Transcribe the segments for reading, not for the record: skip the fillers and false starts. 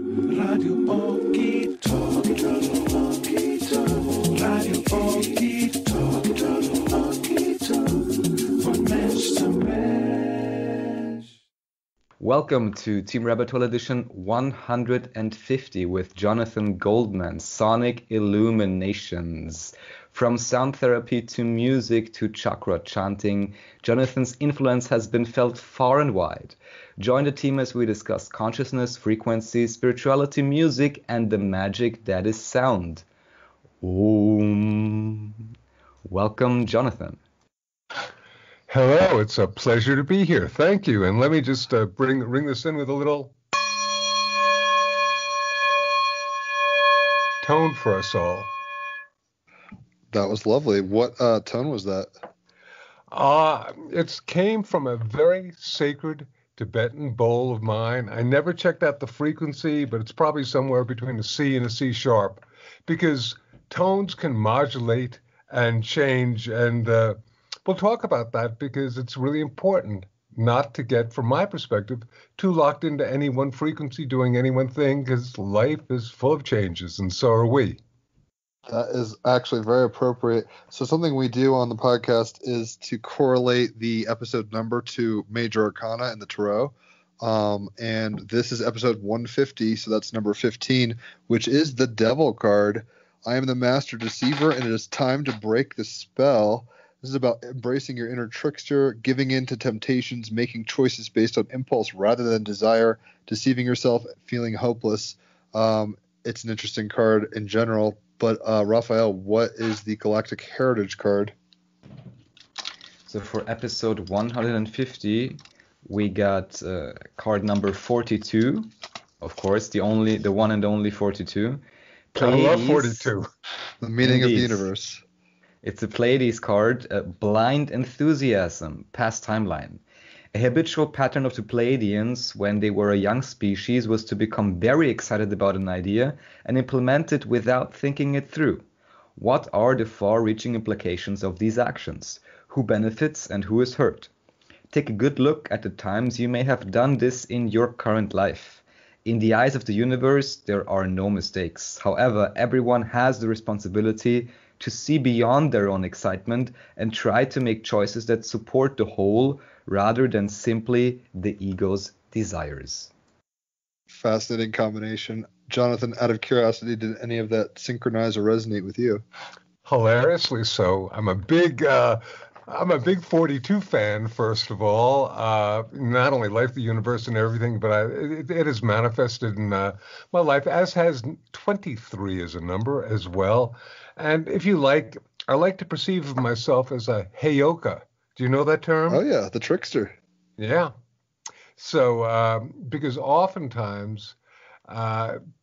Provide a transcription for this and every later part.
Radio Okitalk, Radio Okitalk, von Mensch zu Mensch. Welcome to Team Rabbit Hole Edition 150 with Jonathan Goldman, Sonic Illuminations. From sound therapy to music to chakra chanting, Jonathan's influence has been felt far and wide. Join the team as we discuss consciousness, frequency, spirituality, music, and the magic that is sound. Welcome, Jonathan. Hello, it's a pleasure to be here. Thank you. And let me just ring this in with a little tone for us all. That was lovely. What tone was that? It came from a very sacred Tibetan bowl of mine. I never checked out the frequency, but it's probably somewhere between a C and a C sharp, because tones can modulate and change, and we'll talk about that because it's really important not to get, from my perspective, too locked into any one frequency doing any one thing, because life is full of changes, and so are we. That is actually very appropriate. So something we do on the podcast is to correlate the episode number to major arcana in the tarot. And this is episode 150, so that's number 15, which is the Devil card. I am the master deceiver, and it is time to break the spell. This is about embracing your inner trickster, giving in to temptations, making choices based on impulse rather than desire, deceiving yourself, feeling hopeless. It's an interesting card in general. But Raphael, what is the Galactic Heritage card? So for episode 150, we got card number 42. Of course, the one and only 42. Pleiades, I love 42. The meaning of the universe. It's a Pleiades card, blind enthusiasm, past timeline. A habitual pattern of the Pleiadians when they were a young species was to become very excited about an idea and implement it without thinking it through. What are the far-reaching implications of these actions? Who benefits and who is hurt? Take a good look at the times you may have done this in your current life. In the eyes of the universe, there are no mistakes. However, everyone has the responsibility to see beyond their own excitement and try to make choices that support the whole rather than simply the ego's desires. Fascinating combination. Jonathan, out of curiosity, did any of that synchronize or resonate with you? Hilariously so. I'm a big 42 fan, first of all. Not only Life, the Universe, and everything, but it has manifested in my life, as has 23 as a number as well. And if you like, I like to perceive of myself as a heyoka. Do you know that term? Oh, yeah, the trickster. Yeah. So, because oftentimes,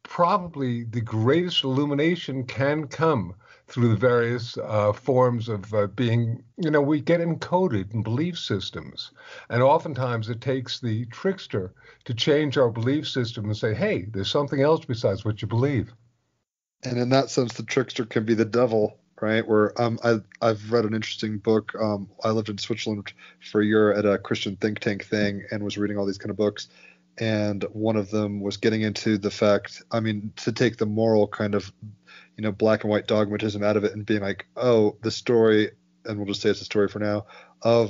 probably the greatest illumination can come through the various forms of being, we get encoded in belief systems. And oftentimes it takes the trickster to change our belief system and say, hey, there's something else besides what you believe. And in that sense, the trickster can be the devil, right? Where I've read an interesting book. I lived in Switzerland for a year at a Christian think tank thing and was reading all these kind of books. And one of them was getting into the fact, to take the moral kind of, black and white dogmatism out of it and being like, oh, the story, and we'll just say it's a story for now, of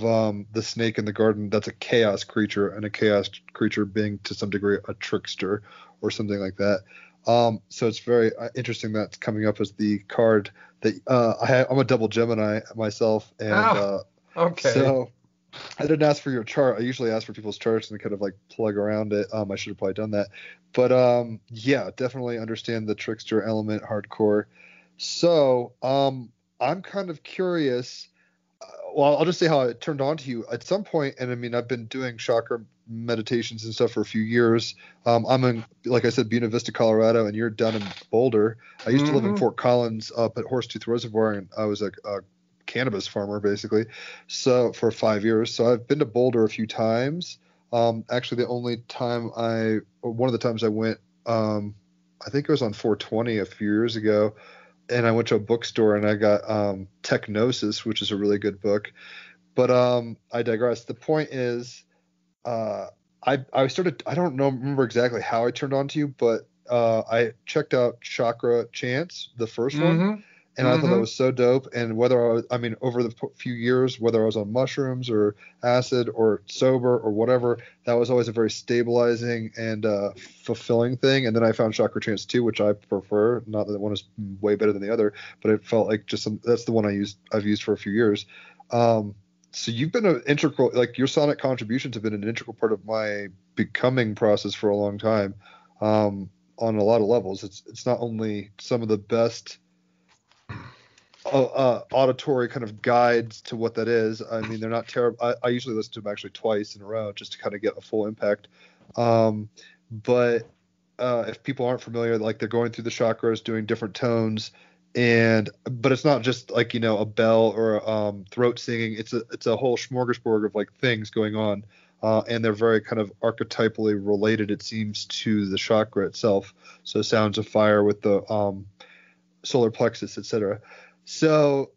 the snake in the garden, that's a chaos creature, and a chaos creature being to some degree a trickster or something like that. So it's very interesting that's coming up as the card that I'm a double Gemini myself, and okay. So I didn't ask for your chart. I usually ask for people's charts and kind of like plug around it. I should have probably done that, but yeah, definitely understand the trickster element hardcore. So I'm kind of curious. Well, I'll just say how it turned on to you at some point. And I've been doing chakra meditations and stuff for a few years. I'm in, like I said, Buena Vista, Colorado, and you're down in Boulder. I used to live in Fort Collins up at Horsetooth Reservoir, and I was a cannabis farmer basically. So for 5 years. So I've been to Boulder a few times. Actually, one of the times I went, I think it was on 420 a few years ago. And I went to a bookstore and I got Technosis, which is a really good book. But I digress. The point is, I don't remember exactly how I turned on to you, but I checked out Chakra Chants, the first one, and I thought that was so dope. And whether over the few years, whether I was on mushrooms or acid or sober or whatever, that was always a very stabilizing and fulfilling thing. And then I found Chakra Chants 2, which I prefer. Not that one is way better than the other, but it felt like that's the one I've used for a few years. So you've been an integral, like your sonic contributions have been an integral part of my becoming process for a long time, on a lot of levels. It's not only some of the best auditory kind of guides to what that is. I mean, they're not terrible. I usually listen to them actually twice in a row just to kind of get a full impact. But if people aren't familiar, like they're going through the chakras, doing different tones. But it's not just like, a bell or throat singing. It's a whole smorgasbord of like things going on, and they're very kind of archetypally related, it seems, to the chakra itself. So sounds of fire with the solar plexus, etc. So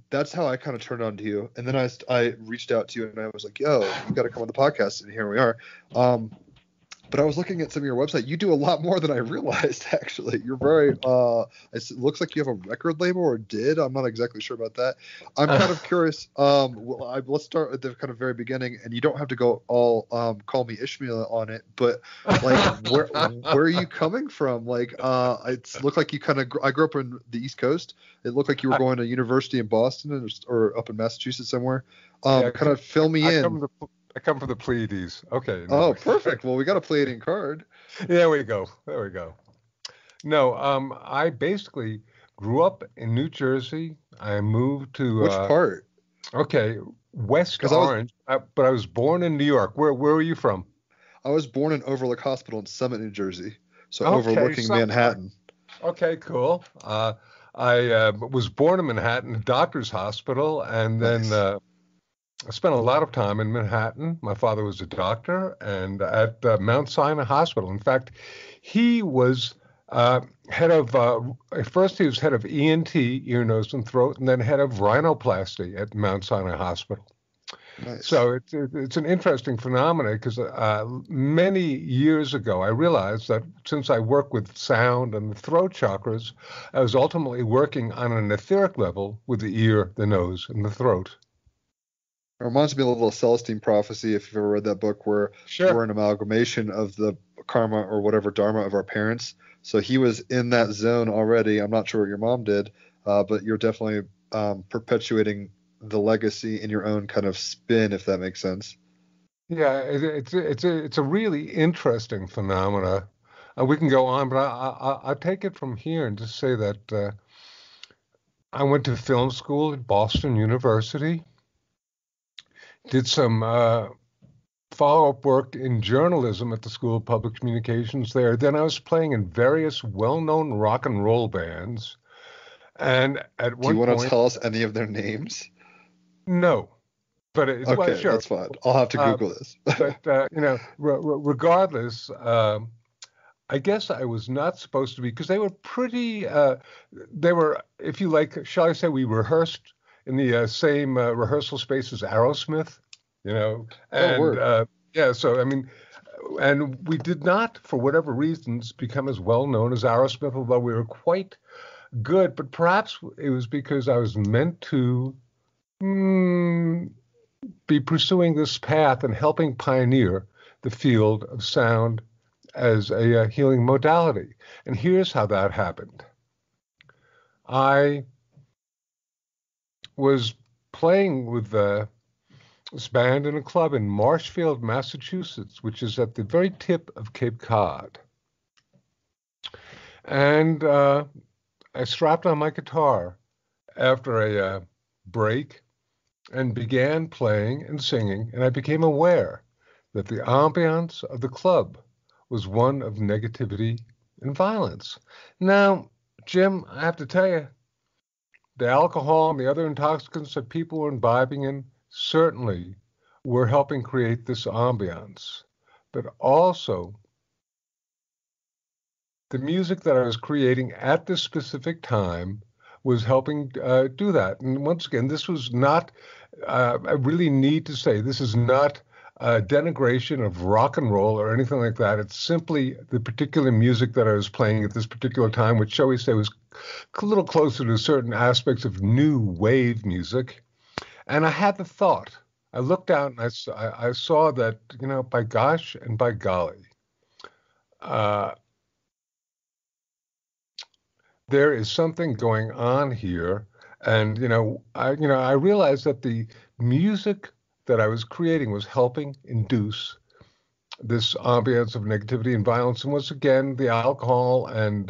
that's how I kind of turned on to you. And then I reached out to you and I was like, yo, you got to come on the podcast, and here we are. But I was looking at some of your website. You do a lot more than I realized, actually. You're very, it looks like you have a record label, or did. I'm not exactly sure about that. I'm kind of curious. Let's start at the kind of very beginning, and you don't have to go all call me Ishmael on it, but like, where are you coming from? Like, it looked like you kind of, I grew up in the East Coast. It looked like you were going to university in Boston or up in Massachusetts somewhere. Kind of fill me in. I come from the Pleiades. Okay. No. Oh, perfect. Well, we got a Pleiadian card. There we go. No, I basically grew up in New Jersey. I moved to which part? Okay, West Orange. But I was born in New York. Where were you from? I was born in Overlook Hospital in Summit, New Jersey. So overlooking Manhattan. Okay, cool. I was born in Manhattan, Doctors Hospital, and then. I spent a lot of time in Manhattan. My father was a doctor, and at Mount Sinai Hospital. In fact, he was head of, at first he was head of ENT, ear, nose, and throat, and then head of rhinoplasty at Mount Sinai Hospital. Nice. So it's an interesting phenomenon, because many years ago, I realized that since I work with sound and the throat chakras, I was ultimately working on an etheric level with the ear, the nose, and the throat. It reminds me a little of Celestine Prophecy, if you've ever read that book, where we're an amalgamation of the karma or whatever dharma of our parents. So he was in that zone already. I'm not sure what your mom did, but you're definitely perpetuating the legacy in your own kind of spin, if that makes sense. Yeah, it's a really interesting phenomena. We can go on, but I'll take it from here and just say that I went to film school at Boston University. Did some follow-up work in journalism at the School of Public Communications there. Then I was playing in various well-known rock and roll bands. And at one point... Do you want to tell us any of their names? No. But okay, well, sure. That's fine. I'll have to Google this. But, regardless, I guess I was not supposed to be, because they were pretty... they were, if you like, shall I say, we rehearsed in the same rehearsal space as Aerosmith, and so I mean, and we did not, for whatever reasons, become as well known as Aerosmith, although we were quite good. But perhaps it was because I was meant to be pursuing this path and helping pioneer the field of sound as a healing modality. And here's how that happened. I was playing with this band in a club in Marshfield, Massachusetts, which is at the very tip of Cape Cod. And I strapped on my guitar after a break and began playing and singing, and I became aware that the ambiance of the club was one of negativity and violence. Now, Jim, I have to tell you, the alcohol and the other intoxicants that people were imbibing in certainly were helping create this ambiance. But also, the music that I was creating at this specific time was helping do that. And once again, this was not, I really need to say, this is not denigration of rock and roll or anything like that. It's simply the particular music that I was playing at this particular time, which, shall we say, was a little closer to certain aspects of new wave music. And I had the thought. I looked out and I saw that, by gosh and by golly, there is something going on here. And, I realized that the music that I was creating was helping induce this ambience of negativity and violence. And once again, the alcohol and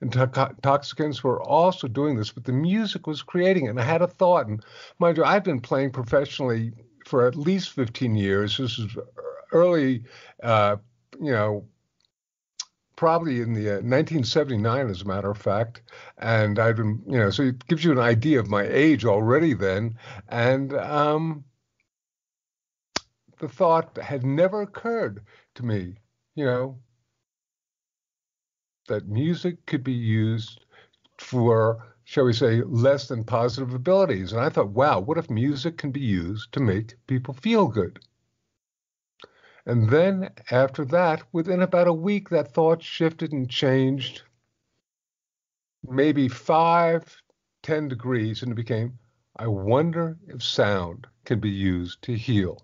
intoxicants were also doing this, but the music was creating it. And I had a thought, and mind you, I've been playing professionally for at least 15 years. This is early, probably in the 1979, as a matter of fact. And I've been, so it gives you an idea of my age already then. And the thought had never occurred to me, that music could be used for, shall we say, less than positive abilities. And I thought, wow, what if music can be used to make people feel good? And then after that, within about a week, that thought shifted and changed maybe 5-10 degrees, and it became, I wonder if sound can be used to heal.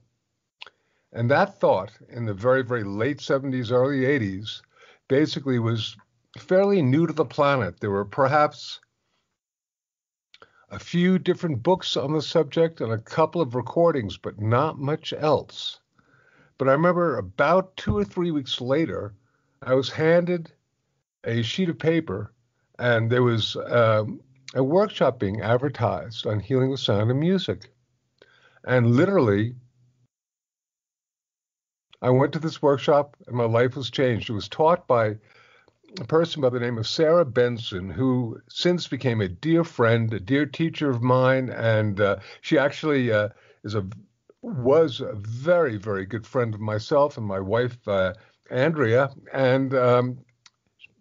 And that thought in the very, very late 70s, early 80s, basically was fairly new to the planet. There were perhaps a few different books on the subject and a couple of recordings, but not much else. But I remember about 2 or 3 weeks later, I was handed a sheet of paper, and there was a workshop being advertised on healing with sound and music. And literally, I went to this workshop, and my life was changed. It was taught by a person by the name of Sarah Benson, who since became a dear friend, a dear teacher of mine, and she actually was a very, very good friend of myself and my wife, Andrea, and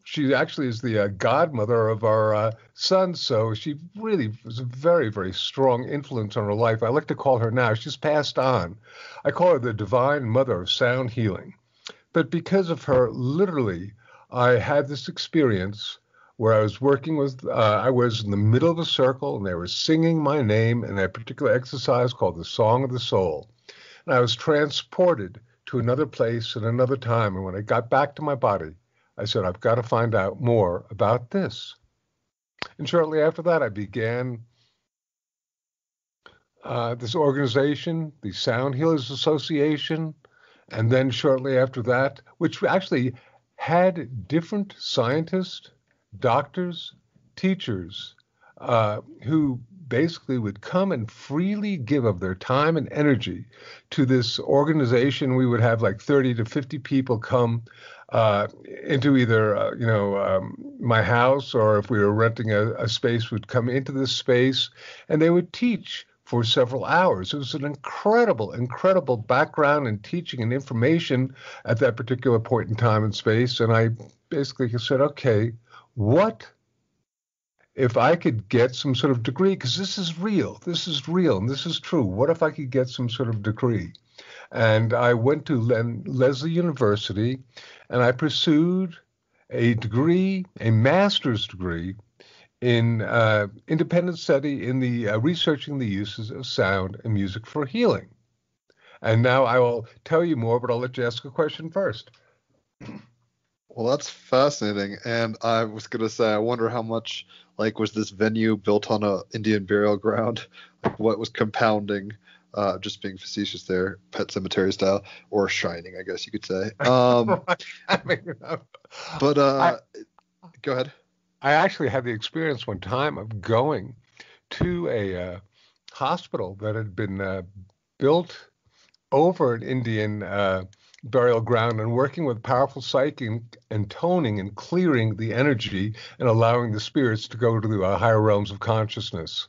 she actually is the godmother of our son, so she really was a very, very strong influence on her life. I like to call her now, she's passed on. I call her the divine mother of sound healing. But because of her, literally, I had this experience where I was working with, I was in the middle of a circle, and they were singing my name in a particular exercise called the Song of the Soul. And I was transported to another place at another time, and when I got back to my body, I said, I've got to find out more about this. And shortly after that, I began this organization, the Sound Healers Association. And then shortly after that, which actually had different scientists, doctors, teachers, who basically would come and freely give of their time and energy to this organization. We would have like 30 to 50 people come into either, my house, or if we were renting a space, would come into this space, and they would teach for several hours. It was an incredible, incredible background and teaching and information at that particular point in time and space. And I basically said, okay, what if I could get some sort of degree? Because this is real, and this is true. What if I could get some sort of degree? And I went to Lesley University, and I pursued a degree, a master's degree, in independent study in the researching the uses of sound and music for healing. And now I will tell you more, but I'll let you ask a question first. Well, that's fascinating. And I was going to say, I wonder how much, was this venue built on a Indian burial ground? What was compounding, just being facetious there, Pet Cemetery style, or Shining, I guess you could say. But go ahead. I actually had the experience one time of going to a hospital that had been built over an Indian burial ground, and working with powerful psychic and toning and clearing the energy and allowing the spirits to go to the higher realms of consciousness.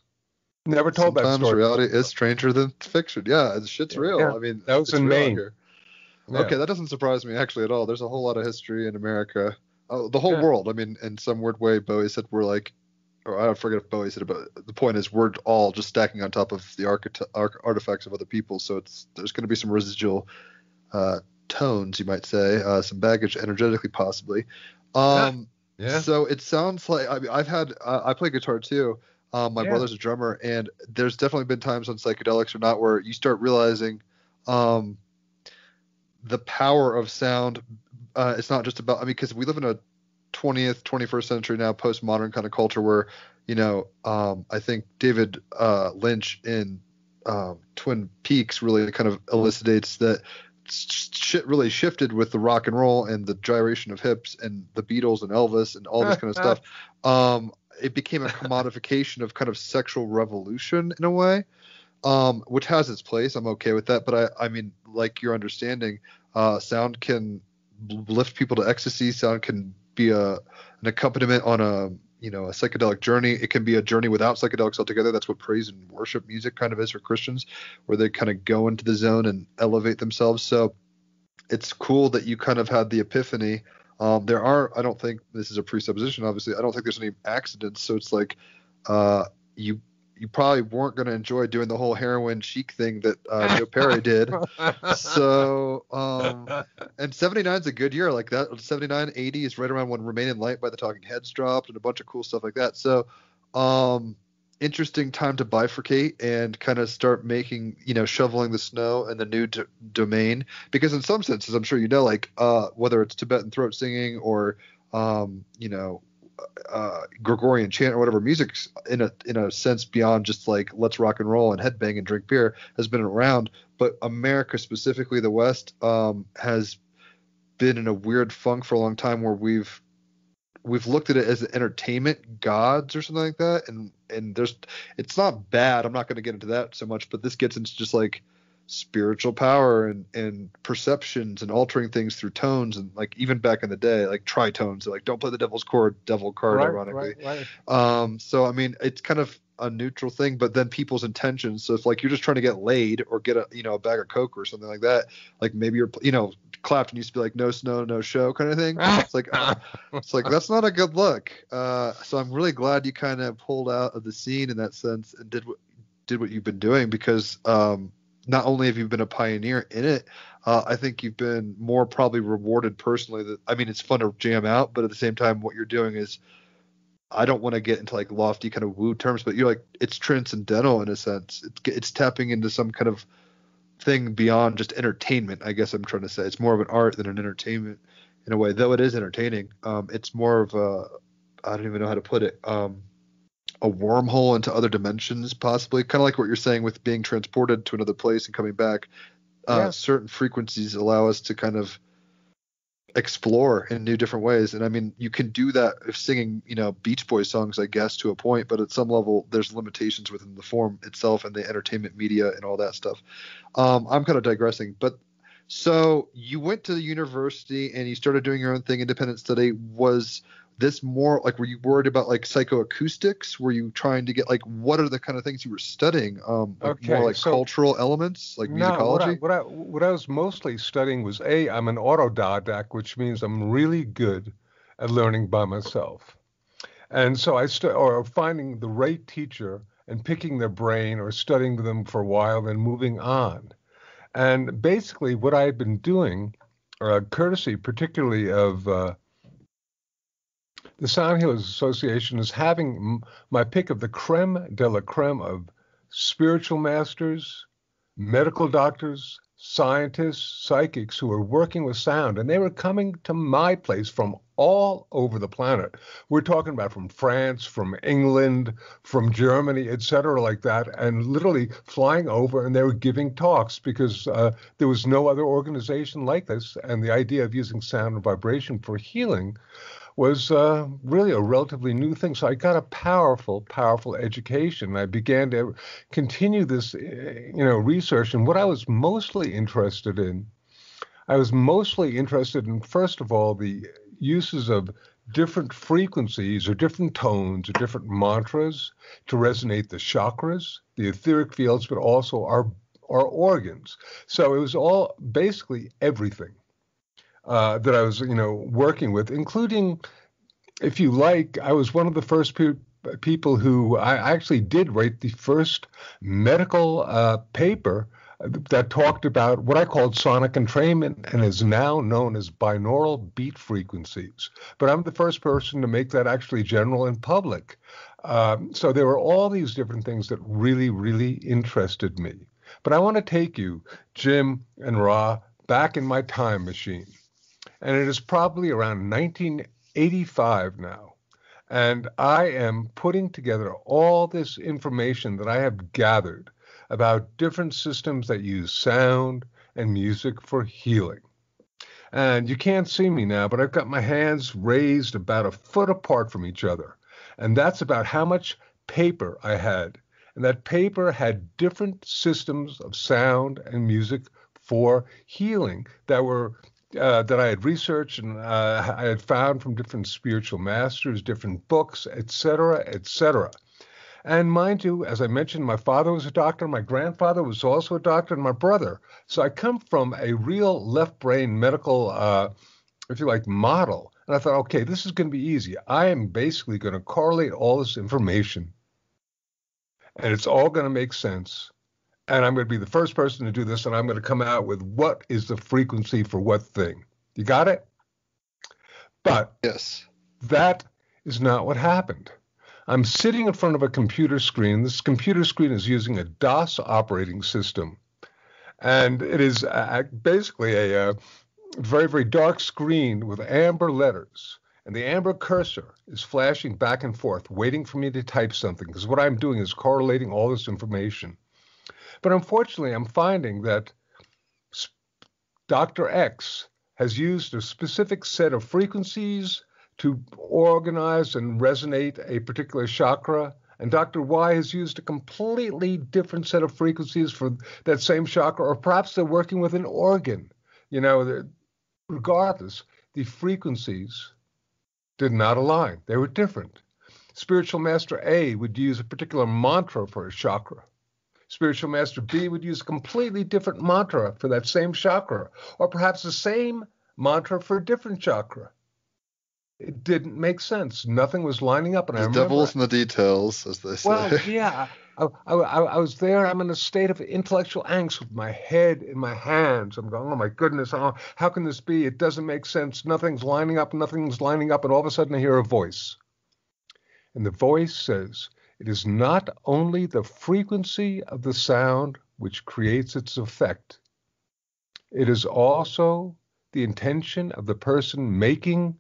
Never told that story. Sometimes reality is stranger than fiction. Yeah, the shit's real. Yeah, I mean, that was in Maine. Yeah. Okay, that doesn't surprise me actually at all. There's a whole lot of history in America. The whole world. I mean, in some weird way, Bowie said we're like, or I forget if Bowie said it, but the point is we're all just stacking on top of the artifacts of other people. So there's going to be some residual tones, you might say, some baggage energetically, possibly. Yeah. So it sounds like I play guitar too. My brother's a drummer, and there's definitely been times on psychedelics or not where you start realizing the power of sound. It's not just about, because we live in a 20th, 21st century now, postmodern kind of culture where, I think David Lynch in Twin Peaks really kind of elucidates that shit really shifted with the rock and roll and the gyration of hips and the Beatles and Elvis and all this kind of stuff. It became a commodification of kind of sexual revolution in a way, which has its place. I'm okay with that. But I mean, like your understanding, sound can lift people to ecstasy. Sound can be an accompaniment on a psychedelic journey. It can be a journey without psychedelics altogether. That's what praise and worship music kind of is for Christians, where they kind of go into the zone and elevate themselves. So it's cool that you kind of had the epiphany. I don't think this is a presupposition, obviously. I don't think there's any accidents. So it's like you probably weren't going to enjoy doing the whole heroin chic thing that Joe Perry did. So, and 79 is a good year. Like that, 79, 80 is right around when Remain in Light by the Talking Heads dropped and a bunch of cool stuff like that. So, interesting time to bifurcate and kind of start making, shoveling the snow in the new domain. Because in some senses, I'm sure like whether it's Tibetan throat singing or, Gregorian chant or whatever, music's in a sense beyond just like let's rock and roll and headbang and drink beer has been around, but America, specifically the West, has been in a weird funk for a long time where we've looked at it as entertainment gods or something like that, and it's not bad. I'm not going to get into that so much, but this gets into just like spiritual power and perceptions and altering things through tones, and like even back in the day, like tritones, like don't play the devil's chord, devil card, ironically. Right. So I mean, it's kind of a neutral thing, but then people's intentions. So if like you're just trying to get laid or get a bag of coke or something like that, like maybe you're Clapton used to be like no snow, no show kind of thing. It's like that's not a good look. So I'm really glad you kind of pulled out of the scene in that sense and did what you've been doing, because not only have you been a pioneer in it, I think you've been more probably rewarded personally. It's fun to jam out, but at the same time, what you're doing is, I don't want to get into like lofty kind of woo terms, but you're like, it's transcendental in a sense. It's tapping into some kind of thing beyond just entertainment, I guess I'm trying to say. It's more of an art than an entertainment in a way, though it is entertaining. It's more of I don't even know how to put it. A wormhole into other dimensions, possibly, kind of like what you're saying with being transported to another place and coming back. Certain frequencies allow us to kind of explore in new different ways, and I mean, you can do that if singing Beach Boys songs, I guess, to a point, but at some level there's limitations within the form itself and the entertainment media and all that stuff. I'm kind of digressing, but so you went to the university and you started doing your own thing, independent study. Was this more like, were you worried about like psychoacoustics? Were you trying to get like, what are the kind of things you were studying? More like cultural elements, like musicology? No, what I was mostly studying was I'm an autodidact, which means I'm really good at learning by myself. And so or finding the right teacher and picking their brain or studying them for a while, then moving on. And basically what I had been doing, courtesy particularly of the Sound Healers Association, is having my pick of the creme de la creme of spiritual masters, medical doctors, scientists, psychics who are working with sound. And they were coming to my place from all over the planet. We're talking about from France, from England, from Germany, et cetera, like that, and literally flying over, and they were giving talks because there was no other organization like this. And the idea of using sound and vibration for healing was really a relatively new thing. So I got a powerful, powerful education. I began to continue this, research. And what I was mostly interested in, first of all, the uses of different frequencies or different tones or different mantras to resonate the chakras, the etheric fields, but also our organs. So it was all basically everything that I was, working with, including, if you like, I was one of the first people who I actually did write the first medical paper that talked about what I called sonic entrainment and is now known as binaural beat frequencies. But I'm the first person to make that actually general in public. So there were all these different things that really, really interested me. But I want to take you, Jim and Ra, back in my time machine. And it is probably around 1985 now. And I am putting together all this information that I have gathered about different systems that use sound and music for healing. And you can't see me now, but I've got my hands raised about a foot apart from each other. And that's about how much paper I had. And that paper had different systems of sound and music for healing that were that I had researched and I had found from different spiritual masters, different books, etc., etc. And mind you, as I mentioned, my father was a doctor, my grandfather was also a doctor, and my brother. So I come from a real left brain medical, if you like, model. And I thought, okay, this is going to be easy. I am basically going to correlate all this information, and it's all going to make sense. And I'm going to be the first person to do this, and I'm going to come out with what is the frequency for what thing. You got it? But Yes. that is not what happened. I'm sitting in front of a computer screen. This computer screen is using a DOS operating system. And it is basically a very, very dark screen with amber letters. And the amber cursor is flashing back and forth, waiting for me to type something, because what I'm doing is correlating all this information. But unfortunately, I'm finding that Dr. X has used a specific set of frequencies to organize and resonate a particular chakra, and Dr. Y has used a completely different set of frequencies for that same chakra, or perhaps they're working with an organ. You know, regardless, the frequencies did not align. They were different. Spiritual Master A would use a particular mantra for a chakra. Spiritual Master B would use a completely different mantra for that same chakra, or perhaps the same mantra for a different chakra. It didn't make sense. Nothing was lining up. And I remember, devil's in the details, as they say. well, yeah, I was there. I'm in a state of intellectual angst with my head in my hands. I'm going, oh my goodness, how can this be? It doesn't make sense. Nothing's lining up. Nothing's lining up. And all of a sudden I hear a voice. And the voice says, it is not only the frequency of the sound which creates its effect. It is also the intention of the person making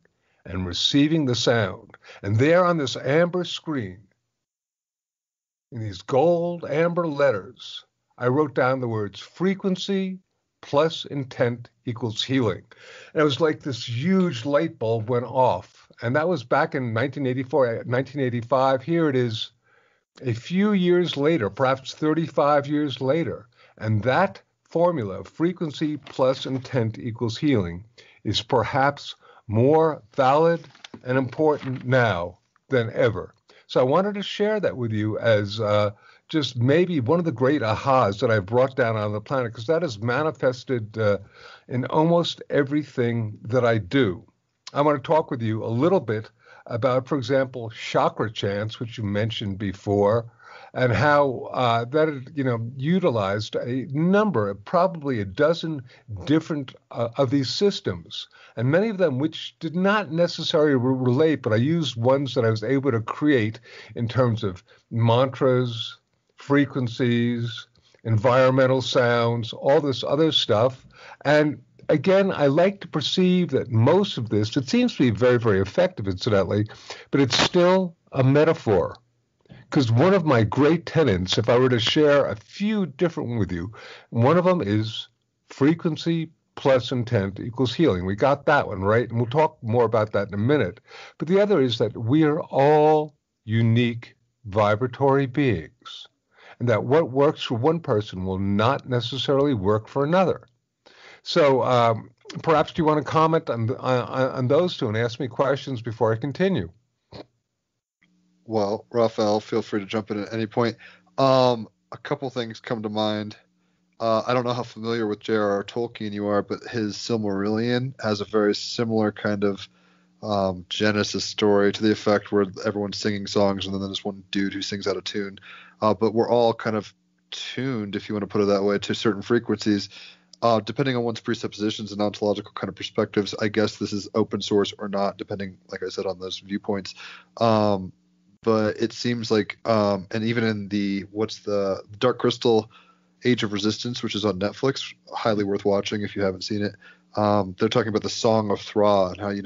and receiving the sound. And there on this amber screen, in these gold amber letters, I wrote down the words frequency plus intent equals healing. And it was like this huge light bulb went off. And that was back in 1984, 1985. Here it is a few years later, perhaps 35 years later. And that formula, frequency plus intent equals healing, is perhaps more valid and important now than ever. So I wanted to share that with you as just maybe one of the great ahas that I've brought down on the planet, because that is manifested in almost everything that I do. I want to talk with you a little bit about, for example, chakra chants, which you mentioned before, and how that, utilized a number, probably a dozen different of these systems, and many of them which did not necessarily relate, but I used ones that I was able to create in terms of mantras, frequencies, environmental sounds, all this other stuff. And again, I like to perceive that most of this, it seems to be very, very effective, incidentally, but it's still a metaphor. Because one of my great tenets, if I were to share a few different with you, one of them is frequency plus intent equals healing. We got that one, right? And we'll talk more about that in a minute. But the other is that we are all unique vibratory beings, and that what works for one person will not necessarily work for another. So perhaps do you want to comment on those two and ask me questions before I continue? Well, Raphael, feel free to jump in at any point. A couple things come to mind. I don't know how familiar with J.R.R. Tolkien you are, but his Silmarillion has a very similar kind of Genesis story to the effect where everyone's singing songs and then there's one dude who sings out of tune. But we're all kind of tuned, if you want to put it that way, to certain frequencies. Depending on one's presuppositions and ontological kind of perspectives, I guess this is open source or not, depending, like I said, on those viewpoints. But it seems like, and even in the Dark Crystal Age of Resistance, which is on Netflix, highly worth watching if you haven't seen it. They're talking about the Song of Thra and how, you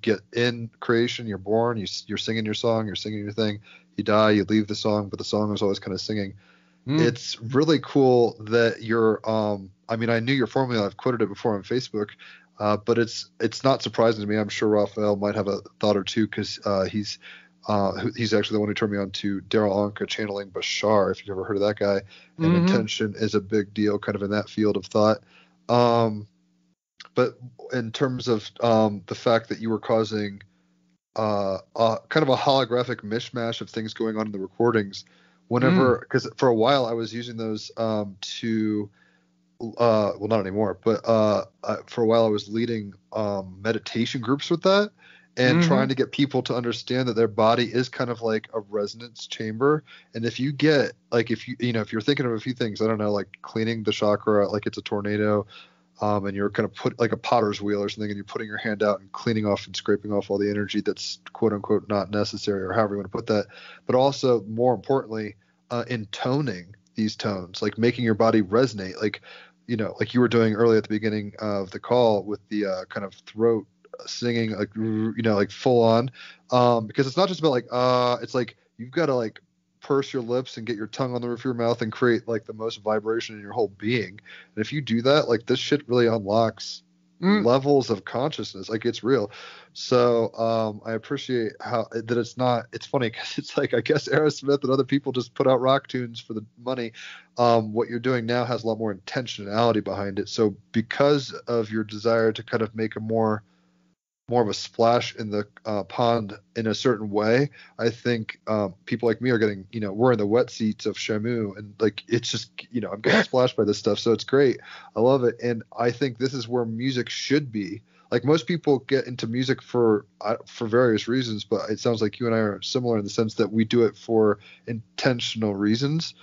get in creation, you're born, you're singing your song, you're singing your thing, you die, you leave the song, but the song is always kind of singing. It's really cool that you're, I knew your formula, I've quoted it before on Facebook, but it's not surprising to me. I'm sure Raphael might have a thought or two, because he's actually the one who turned me on to Daryl Anka channeling Bashar, if you've ever heard of that guy. And intention is a big deal kind of in that field of thought. But in terms of the fact that you were causing kind of a holographic mishmash of things going on in the recordings, because for a while I was using those to, well, not anymore, but for a while I was leading meditation groups with that, and trying to get people to understand that their body is kind of like a resonance chamber. And if you get, like, if you're thinking of a few things, I don't know, like cleaning the chakra like it's a tornado, and you're kind of put like a potter's wheel or something, and you're putting your hand out and cleaning off and scraping off all the energy that's quote unquote not necessary, or however you want to put that. But also, more importantly, intoning these tones, like making your body resonate, like you were doing early at the beginning of the call with the kind of throat singing, like full on, because it's not just about like it's like you've got to like purse your lips and get your tongue on the roof of your mouth and create like the most vibration in your whole being. And if you do that, like, this shit really unlocks levels of consciousness. Like, it's real. So I appreciate that it's funny, because it's like, I guess Aerosmith and other people just put out rock tunes for the money. What you're doing now has a lot more intentionality behind it. So because of your desire to kind of make a more of a splash in the pond in a certain way, I think people like me are getting, we're in the wet seats of Shamu, and like, it's just, I'm getting splashed by this stuff. So it's great. I love it. And I think this is where music should be. Like, most people get into music for various reasons, but it sounds like you and I are similar in the sense that we do it for intentional reasons.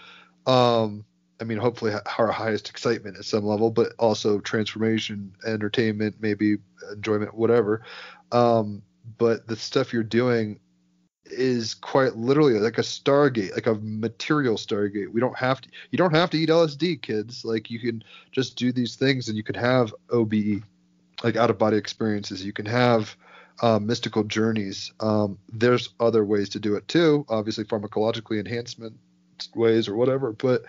Hopefully our highest excitement at some level, but also transformation, entertainment, maybe enjoyment, whatever. But the stuff you're doing is quite literally like a stargate, like a material stargate. You don't have to eat LSD, kids. Like, you can just do these things, and you can have OBE, like out of body experiences. You can have mystical journeys. There's other ways to do it too, obviously pharmacologically enhancement ways or whatever, but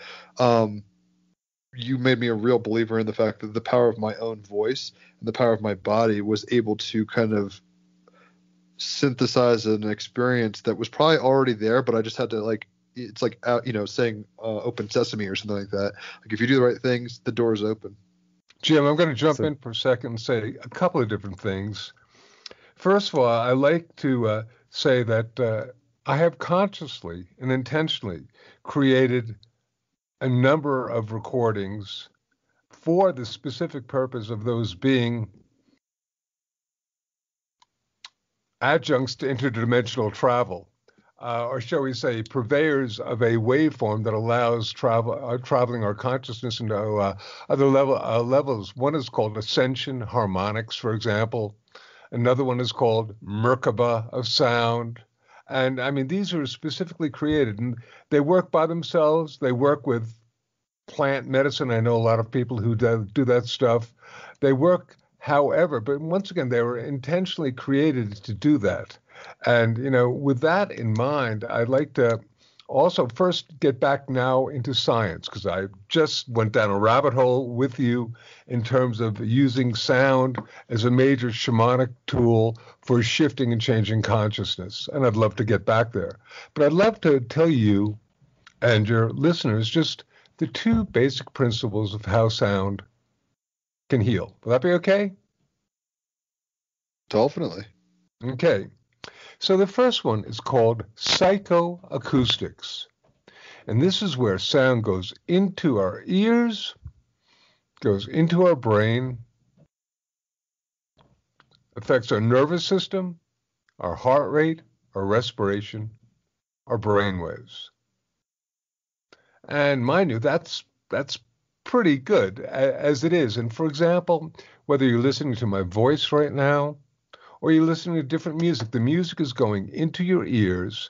you made me a real believer in the fact that the power of my own voice and the power of my body was able to kind of synthesize an experience that was probably already there, but I just had to, like, it's like saying open sesame or something like that. Like, if you do the right things, the door is open. Jim, I'm going to jump in for a second and say a couple of different things. First of all, I like to say that I have consciously and intentionally created a number of recordings for the specific purpose of those being adjuncts to interdimensional travel, or shall we say purveyors of a waveform that allows traveling our consciousness into other levels. One is called Ascension Harmonics, for example. Another one is called Merkaba of sound. And I mean, these are specifically created, and they work by themselves. They work with plant medicine. I know a lot of people who do that stuff. They work however, but once again, they were intentionally created to do that. And, with that in mind, I'd like to also first get back now into science, because I just went down a rabbit hole with you in terms of using sound as a major shamanic tool for shifting and changing consciousness. And I'd love to get back there. But I'd love to tell you and your listeners just the two basic principles of how sound can heal. Will that be okay? Definitely. Okay. So the first one is called Psychoacoustics. And this is where sound goes into our ears, goes into our brain, affects our nervous system, our heart rate, our respiration, our brain waves. And mind you, that's pretty good as it is. And for example, whether you're listening to my voice right now or you're listening to different music, the music is going into your ears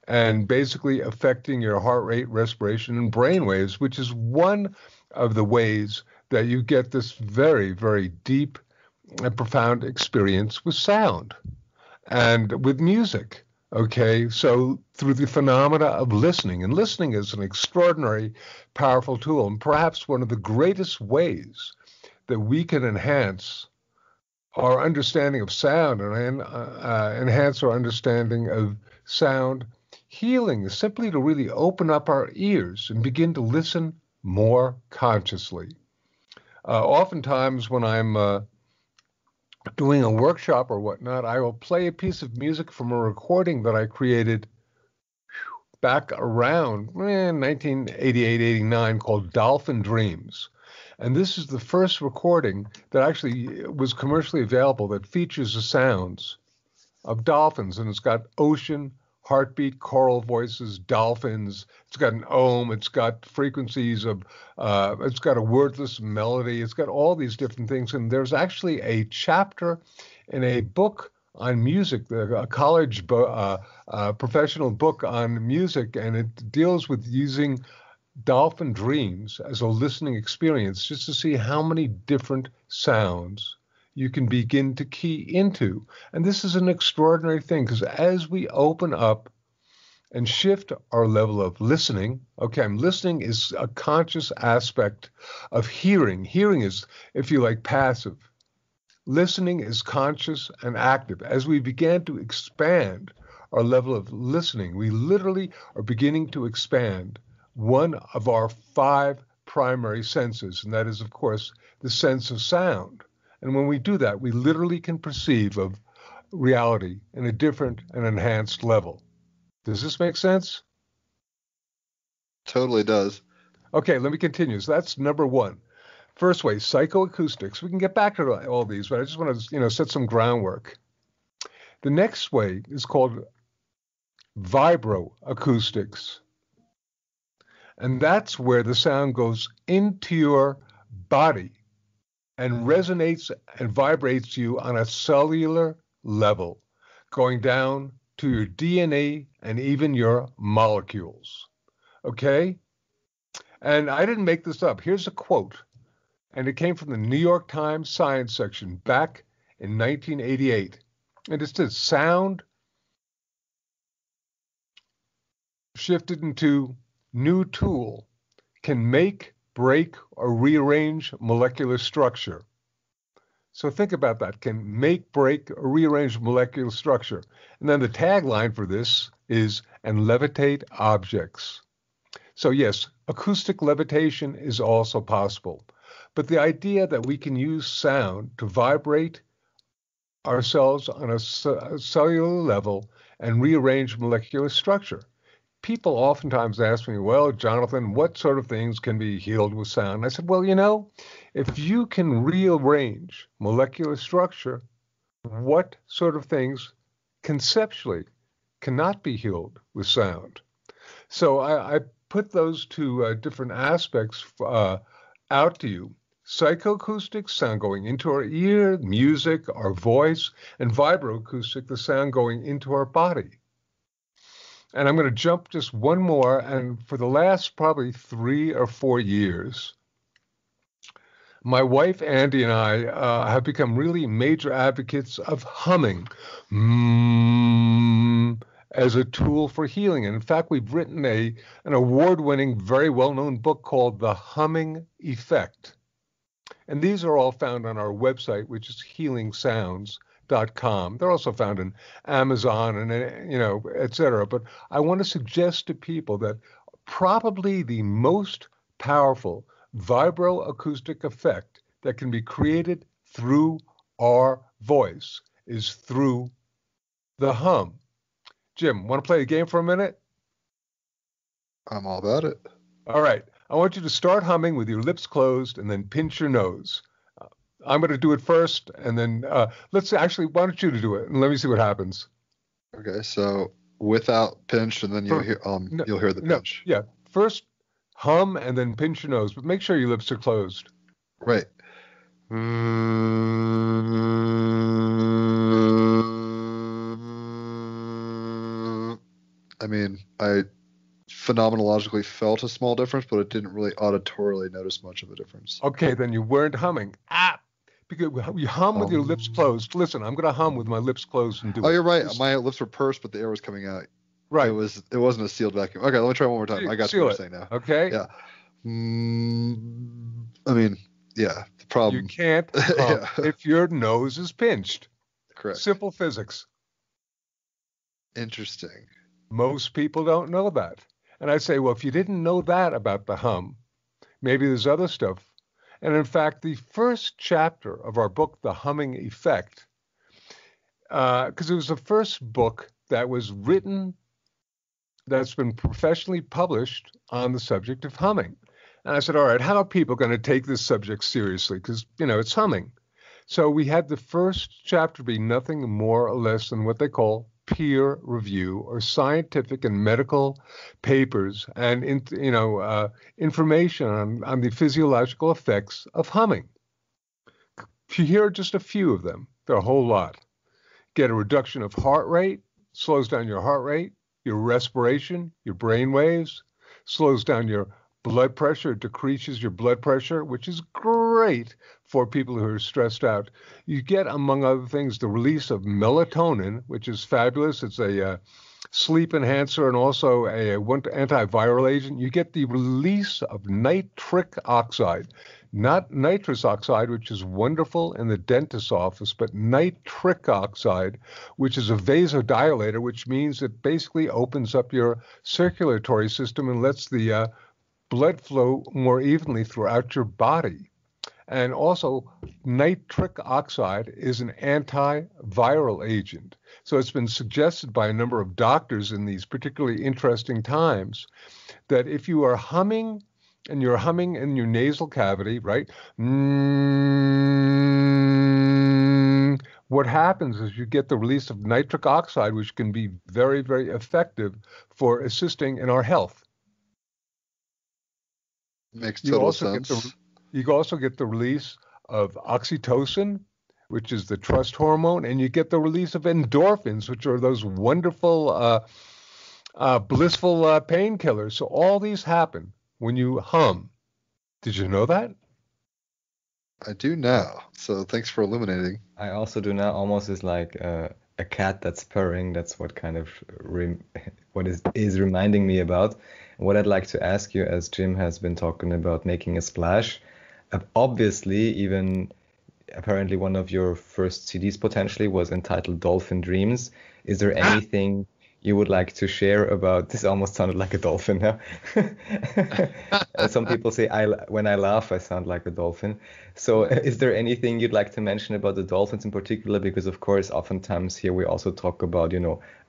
and basically affecting your heart rate, respiration, and brain waves, which is one of the ways that you get this very, very deep and profound experience with sound and with music. Okay, so through the phenomena of listening, and listening is an extraordinary, powerful tool, and perhaps one of the greatest ways that we can enhance our understanding of sound and enhance our understanding of sound healing is simply to really open up our ears and begin to listen more consciously. Oftentimes when I'm doing a workshop or whatnot, I will play a piece of music from a recording that I created back around 1988, 89 called Dolphin Dreams. And this is the first recording that actually was commercially available that features the sounds of dolphins. And it's got ocean, heartbeat, choral voices, dolphins. It's got an ohm. It's got frequencies of, it's got a wordless melody. It's got all these different things. And there's actually a chapter in a book on music, a college professional book on music, and it deals with using Dolphin Dreams as a listening experience just to see how many different sounds you can begin to key into. And this is an extraordinary thing because as we open up and shift our level of listening, okay, listening is a conscious aspect of hearing. Hearing is, if you like, passive. Listening is conscious and active. As we begin to expand our level of listening, we literally are beginning to expand one of our 5 primary senses, and that is, of course, the sense of sound. And when we do that, we literally can perceive of reality in a different and enhanced level. Does this make sense? Totally does. Okay, let me continue. So that's number 1. First way, psychoacoustics. We can get back to all these, but I just want to, set some groundwork. The next way is called Vibro Acoustics. And that's where the sound goes into your body and resonates and vibrates you on a cellular level, going down to your DNA and even your molecules. Okay? And I didn't make this up. Here's a quote. And it came from the New York Times Science section back in 1988. And it says, sound shifted into new tool can make, break, or rearrange molecular structure. So think about that. Can make, break, or rearrange molecular structure. And then the tagline for this is, and levitate objects. So yes, acoustic levitation is also possible. But the idea that we can use sound to vibrate ourselves on a cellular level and rearrange molecular structure. People oftentimes ask me, well, Jonathan, what sort of things can be healed with sound? And I said, well, if you can rearrange molecular structure, what sort of things conceptually cannot be healed with sound? So I put those 2 different aspects out to you. Psychoacoustic, sound going into our ear, music, our voice, and vibroacoustic, the sound going into our body. And I'm going to jump just one more, and for the last probably 3 or 4 years, my wife Andy and I have become really major advocates of humming as a tool for healing. And in fact, we've written an award-winning, very well-known book called The Humming Effect. And these are all found on our website, which is healingsounds.com. They're also found in Amazon and, et cetera. But I want to suggest to people that probably the most powerful vibroacoustic effect that can be created through our voice is through the hum. Jim, want to play a game for a minute? I'm all about it. All right. I want you to start humming with your lips closed and then pinch your nose. I'm going to do it first, and then why don't you do it, and let me see what happens. Okay, so without pinch, and then you'll hear the pinch. Yeah. First, hum and then pinch your nose, but make sure your lips are closed. Right. I mean, I phenomenologically felt a small difference, but I didn't really auditorily notice much of a difference. Okay, then you weren't humming. Because you hum with your lips closed. Listen, I'm going to hum with my lips closed and do it. Oh, you're right. My lips were pursed, but the air was coming out. Right. It wasn't a sealed vacuum. Okay, let me try one more time. I got what you're saying now. Okay. Yeah. I mean, yeah. The problem. You can't hum if your nose is pinched. Correct. Simple physics. Interesting. Most people don't know that. And I say, well, if you didn't know that about the hum, maybe there's other stuff. And in fact, the first chapter of our book, The Humming Effect, because it was the first book that was written that's been professionally published on the subject of humming. And I said, all right, how are people going to take this subject seriously? Because, it's humming. So we had the first chapter be nothing more or less than what they call peer review or scientific and medical papers and information on the physiological effects of humming. Here are just a few of them. There are a whole lot. Get a reduction of heart rate, slows down your heart rate, your respiration, your brain waves, slows down your blood pressure, decreases your blood pressure, which is great for people who are stressed out. You get, among other things, the release of melatonin, which is fabulous. It's a sleep enhancer and also a antiviral agent. You get the release of nitric oxide, not nitrous oxide, which is wonderful in the dentist's office, but nitric oxide, which is a vasodilator, which means it basically opens up your circulatory system and lets the blood flow more evenly throughout your body. And also, nitric oxide is an antiviral agent. So it's been suggested by a number of doctors in these particularly interesting times that if you are humming, and you're humming in your nasal cavity, right? What happens is you get the release of nitric oxide, which can be very, very effective for assisting in our health. Makes total sense. You also get the release of oxytocin, which is the trust hormone, and you get the release of endorphins, which are those wonderful, blissful painkillers. So all these happen when you hum. Did you know that? I do now. So thanks for illuminating. I also do now. Almost is like a cat that's purring. That's what kind of what is reminding me about. What I'd like to ask you, as Jim has been talking about making a splash, obviously, even apparently one of your first CDs potentially was entitled Dolphin Dreams. Is there anything you would like to share about this? Almost sounded like a dolphin now. Some people say when I laugh I sound like a dolphin. So is there anything you'd like to mention about the dolphins in particular? Because of course oftentimes here we also talk about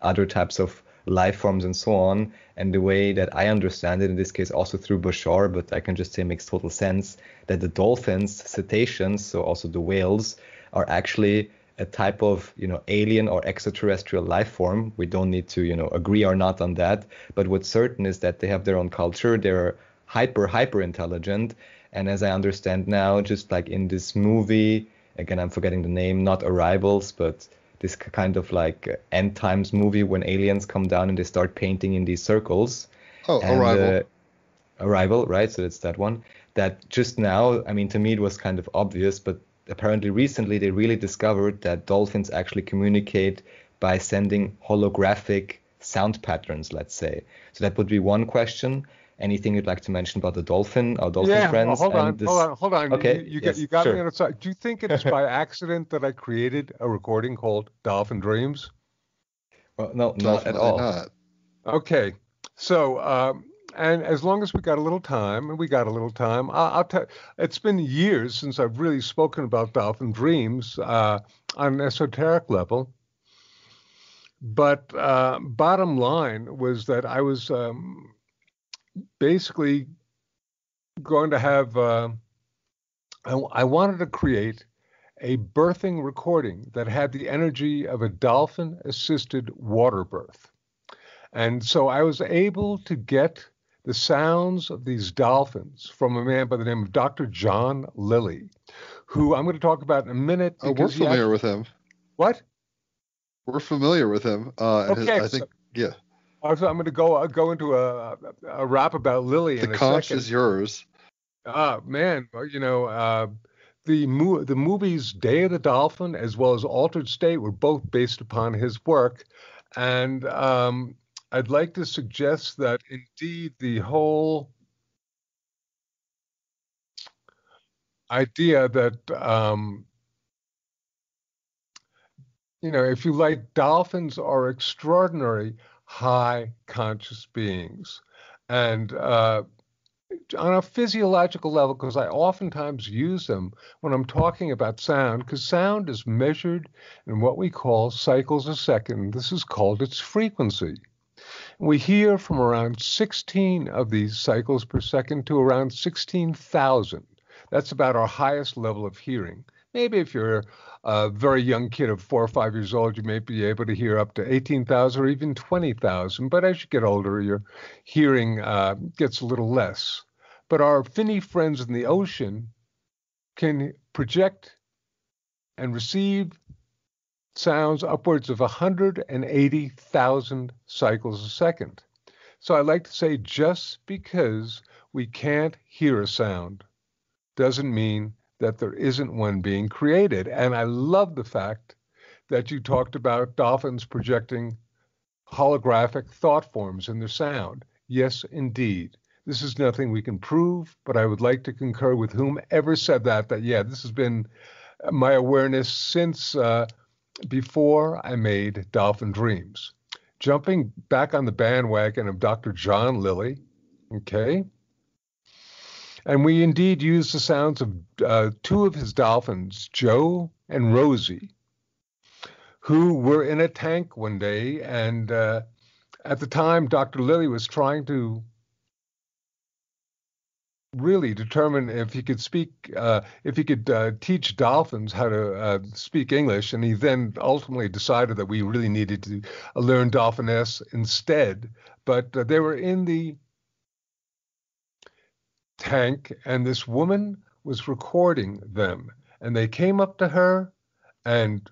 other types of life forms and so on, and the way that I understand it, in this case also through Bashar, but I can just say makes total sense, that the dolphins, cetaceans, so also the whales, are actually a type of alien or extraterrestrial life form. We don't need to agree or not on that, but what's certain is that they have their own culture. They're hyper intelligent, and as I understand now, just like in this movie, again I'm forgetting the name, not Arrivals, but this kind of like end times movie when aliens come down and they start painting in these circles. Oh, and, Arrival. Arrival, right? So it's that one. That just now, I mean, to me it was kind of obvious, but apparently recently they really discovered that dolphins actually communicate by sending holographic sound patterns, let's say. So that would be one question. Anything you'd like to mention about the dolphin, our dolphin friends? Hold on. Okay. You got me on the side. Do you think it's by accident that I created a recording called Dolphin Dreams? Well, no, not at all. Not. Okay. So, and as long as we got a little time, I'll tell. It's been years since I've really spoken about Dolphin Dreams on an esoteric level. But bottom line was that I was basically going to have, I wanted to create a birthing recording that had the energy of a dolphin-assisted water birth. And so I was able to get the sounds of these dolphins from a man by the name of Dr. John Lilly, who I'm going to talk about in a minute. Oh, we're familiar with him. What? We're familiar with him. Okay, I think, yeah. I'm going to go into a rap about Lilly in a second. The conch is yours. Man, you know, the movies Day of the Dolphin as well as Altered State were both based upon his work. And I'd like to suggest that indeed the whole idea that, you know, if you like, dolphins are extraordinary high conscious beings. And on a physiological level, because I oftentimes use them when I'm talking about sound, because sound is measured in what we call cycles a second. This is called its frequency. We hear from around 16 of these cycles per second to around 16,000. That's about our highest level of hearing. Maybe if you're a very young kid of 4 or 5 years old, you may be able to hear up to 18,000 or even 20,000. But as you get older, your hearing gets a little less. But our finny friends in the ocean can project and receive sounds upwards of 180,000 cycles a second. So I like to say, just because we can't hear a sound doesn't mean that there isn't one being created. And I love the fact that you talked about dolphins projecting holographic thought forms in their sound. Yes, indeed. This is nothing we can prove, but I would like to concur with whomever said that yeah, this has been my awareness since before I made Dolphin Dreams. Jumping back on the bandwagon of Dr. John Lilly, okay? And we indeed used the sounds of two of his dolphins, Joe and Rosie, who were in a tank one day. And at the time, Dr. Lilly was trying to really determine if he could teach dolphins how to speak English. And he then ultimately decided that we really needed to learn Dolphiness instead. But they were in the tank, and this woman was recording them, and they came up to her, and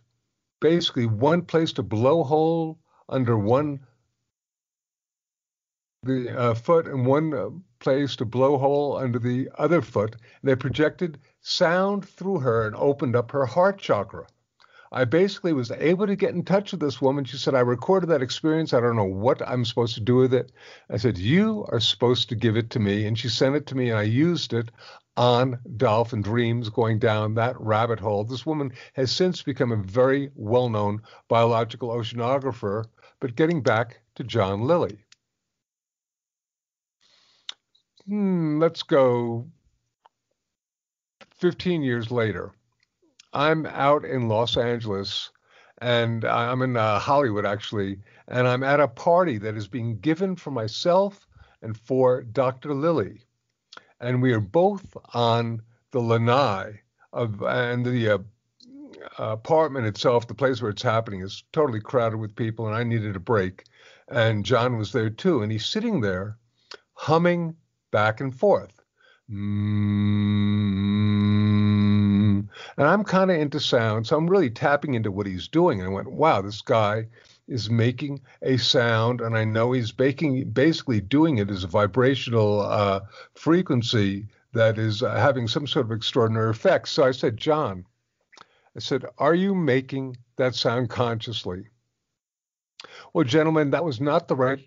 basically one placed a blowhole under the foot, and one placed a blowhole under the other foot. They projected sound through her and opened up her heart chakra. I basically was able to get in touch with this woman. She said, I recorded that experience. I don't know what I'm supposed to do with it. I said, you are supposed to give it to me. And she sent it to me, and I used it on Dolphin Dreams, going down that rabbit hole. This woman has since become a very well-known biological oceanographer. But getting back to John Lilly. Let's go 15 years later. I'm out in Los Angeles, and I'm in Hollywood, actually, and I'm at a party that is being given for myself and for Dr. Lilly. And we are both on the lanai and the apartment itself, the place where it's happening, is totally crowded with people, and I needed a break. And John was there too, and he's sitting there humming back and forth. And I'm kind of into sound, so I'm really tapping into what he's doing. And I went, wow, this guy is making a sound, and I know he's basically doing it as a vibrational frequency that is having some sort of extraordinary effect. So I said, John, are you making that sound consciously? Well, gentlemen, that was not the right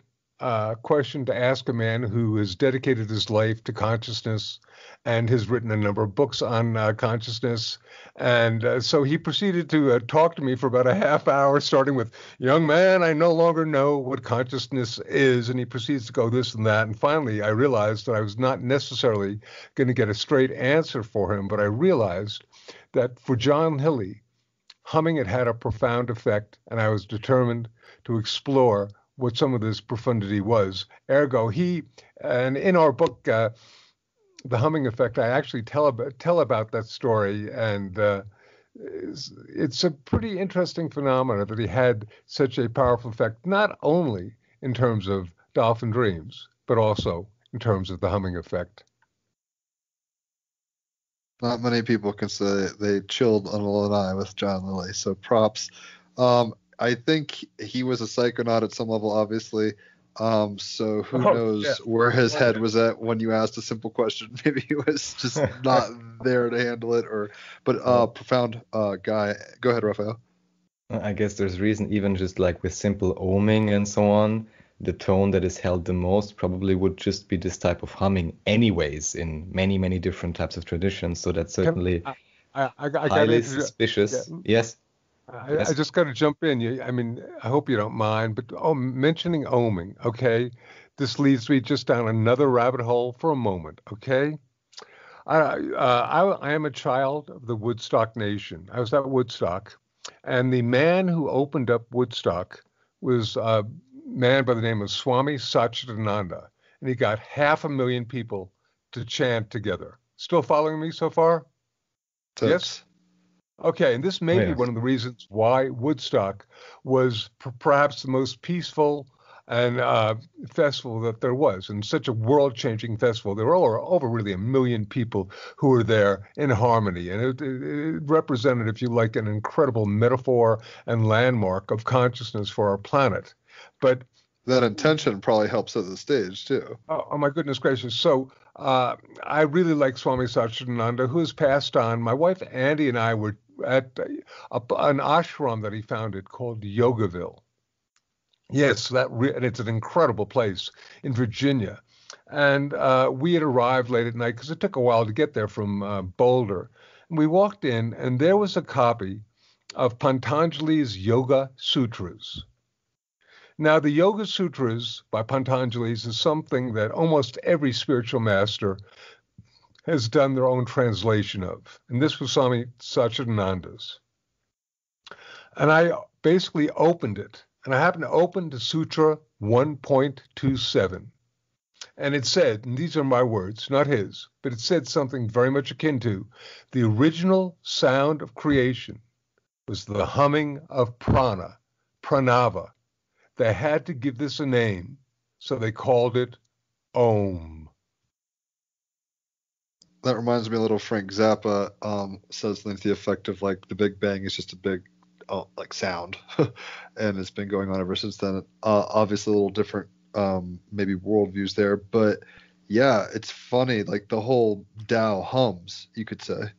question to ask a man who has dedicated his life to consciousness and has written a number of books on consciousness. And so he proceeded to talk to me for about a half hour, starting with, young man, I no longer know what consciousness is. And he proceeds to go this and that. And finally, I realized that I was not necessarily going to get a straight answer for him, but I realized that for John Lilly, humming had a profound effect, and I was determined to explore what some of this profundity was. Ergo, and in our book, The Humming Effect, I actually tell about that story, and it's a pretty interesting phenomenon that he had such a powerful effect, not only in terms of Dolphin Dreams, but also in terms of the humming effect. Not many people can say they chilled on a lanai with John Lilly, so props. I think he was a psychonaut at some level, obviously. So who knows where his head was at when you asked a simple question. Maybe he was just not there to handle it, but profound guy. Go ahead, Raphael. I guess there's reason, even just like with simple ohming and so on, the tone that is held the most probably would just be this type of humming anyways in many, many different types of traditions. So that's certainly highly suspicious. Yeah. Yes. I just got to jump in. I mean, I hope you don't mind, but mentioning ohming, okay? This leads me just down another rabbit hole for a moment, okay? I am a child of the Woodstock Nation. I was at Woodstock, and the man who opened up Woodstock was a man by the name of Swami Satchidananda, and he got 500,000 people to chant together. Still following me so far? Yes? Okay, and this may be one of the reasons why Woodstock was perhaps the most peaceful and festival that there was, and such a world-changing festival. There were over really 1 million people who were there in harmony, and it represented, if you like, an incredible metaphor and landmark of consciousness for our planet. But that intention probably helps set the stage too. Oh my goodness gracious! So I really like Swami Satchidananda, who has passed on. My wife Andy and I were at an ashram that he founded called Yogaville. Yes, and it's an incredible place in Virginia. And we had arrived late at night because it took a while to get there from Boulder. And we walked in, and there was a copy of Patanjali's Yoga Sutras. Now, the Yoga Sutras by Patanjali's is something that almost every spiritual master has done their own translation of. And this was Swami Satchidananda's. And I basically opened it. And I happened to open to Sutra 1.27. And it said, and these are my words, not his, but it said something very much akin to, the original sound of creation was the humming of prana, pranava. They had to give this a name, so they called it Om. That reminds me a little of Frank Zappa says something to the effect of like the Big Bang is just a big like sound, and it's been going on ever since then. Obviously a little different maybe worldviews there, but yeah, it's funny, like the whole Tao hums, you could say.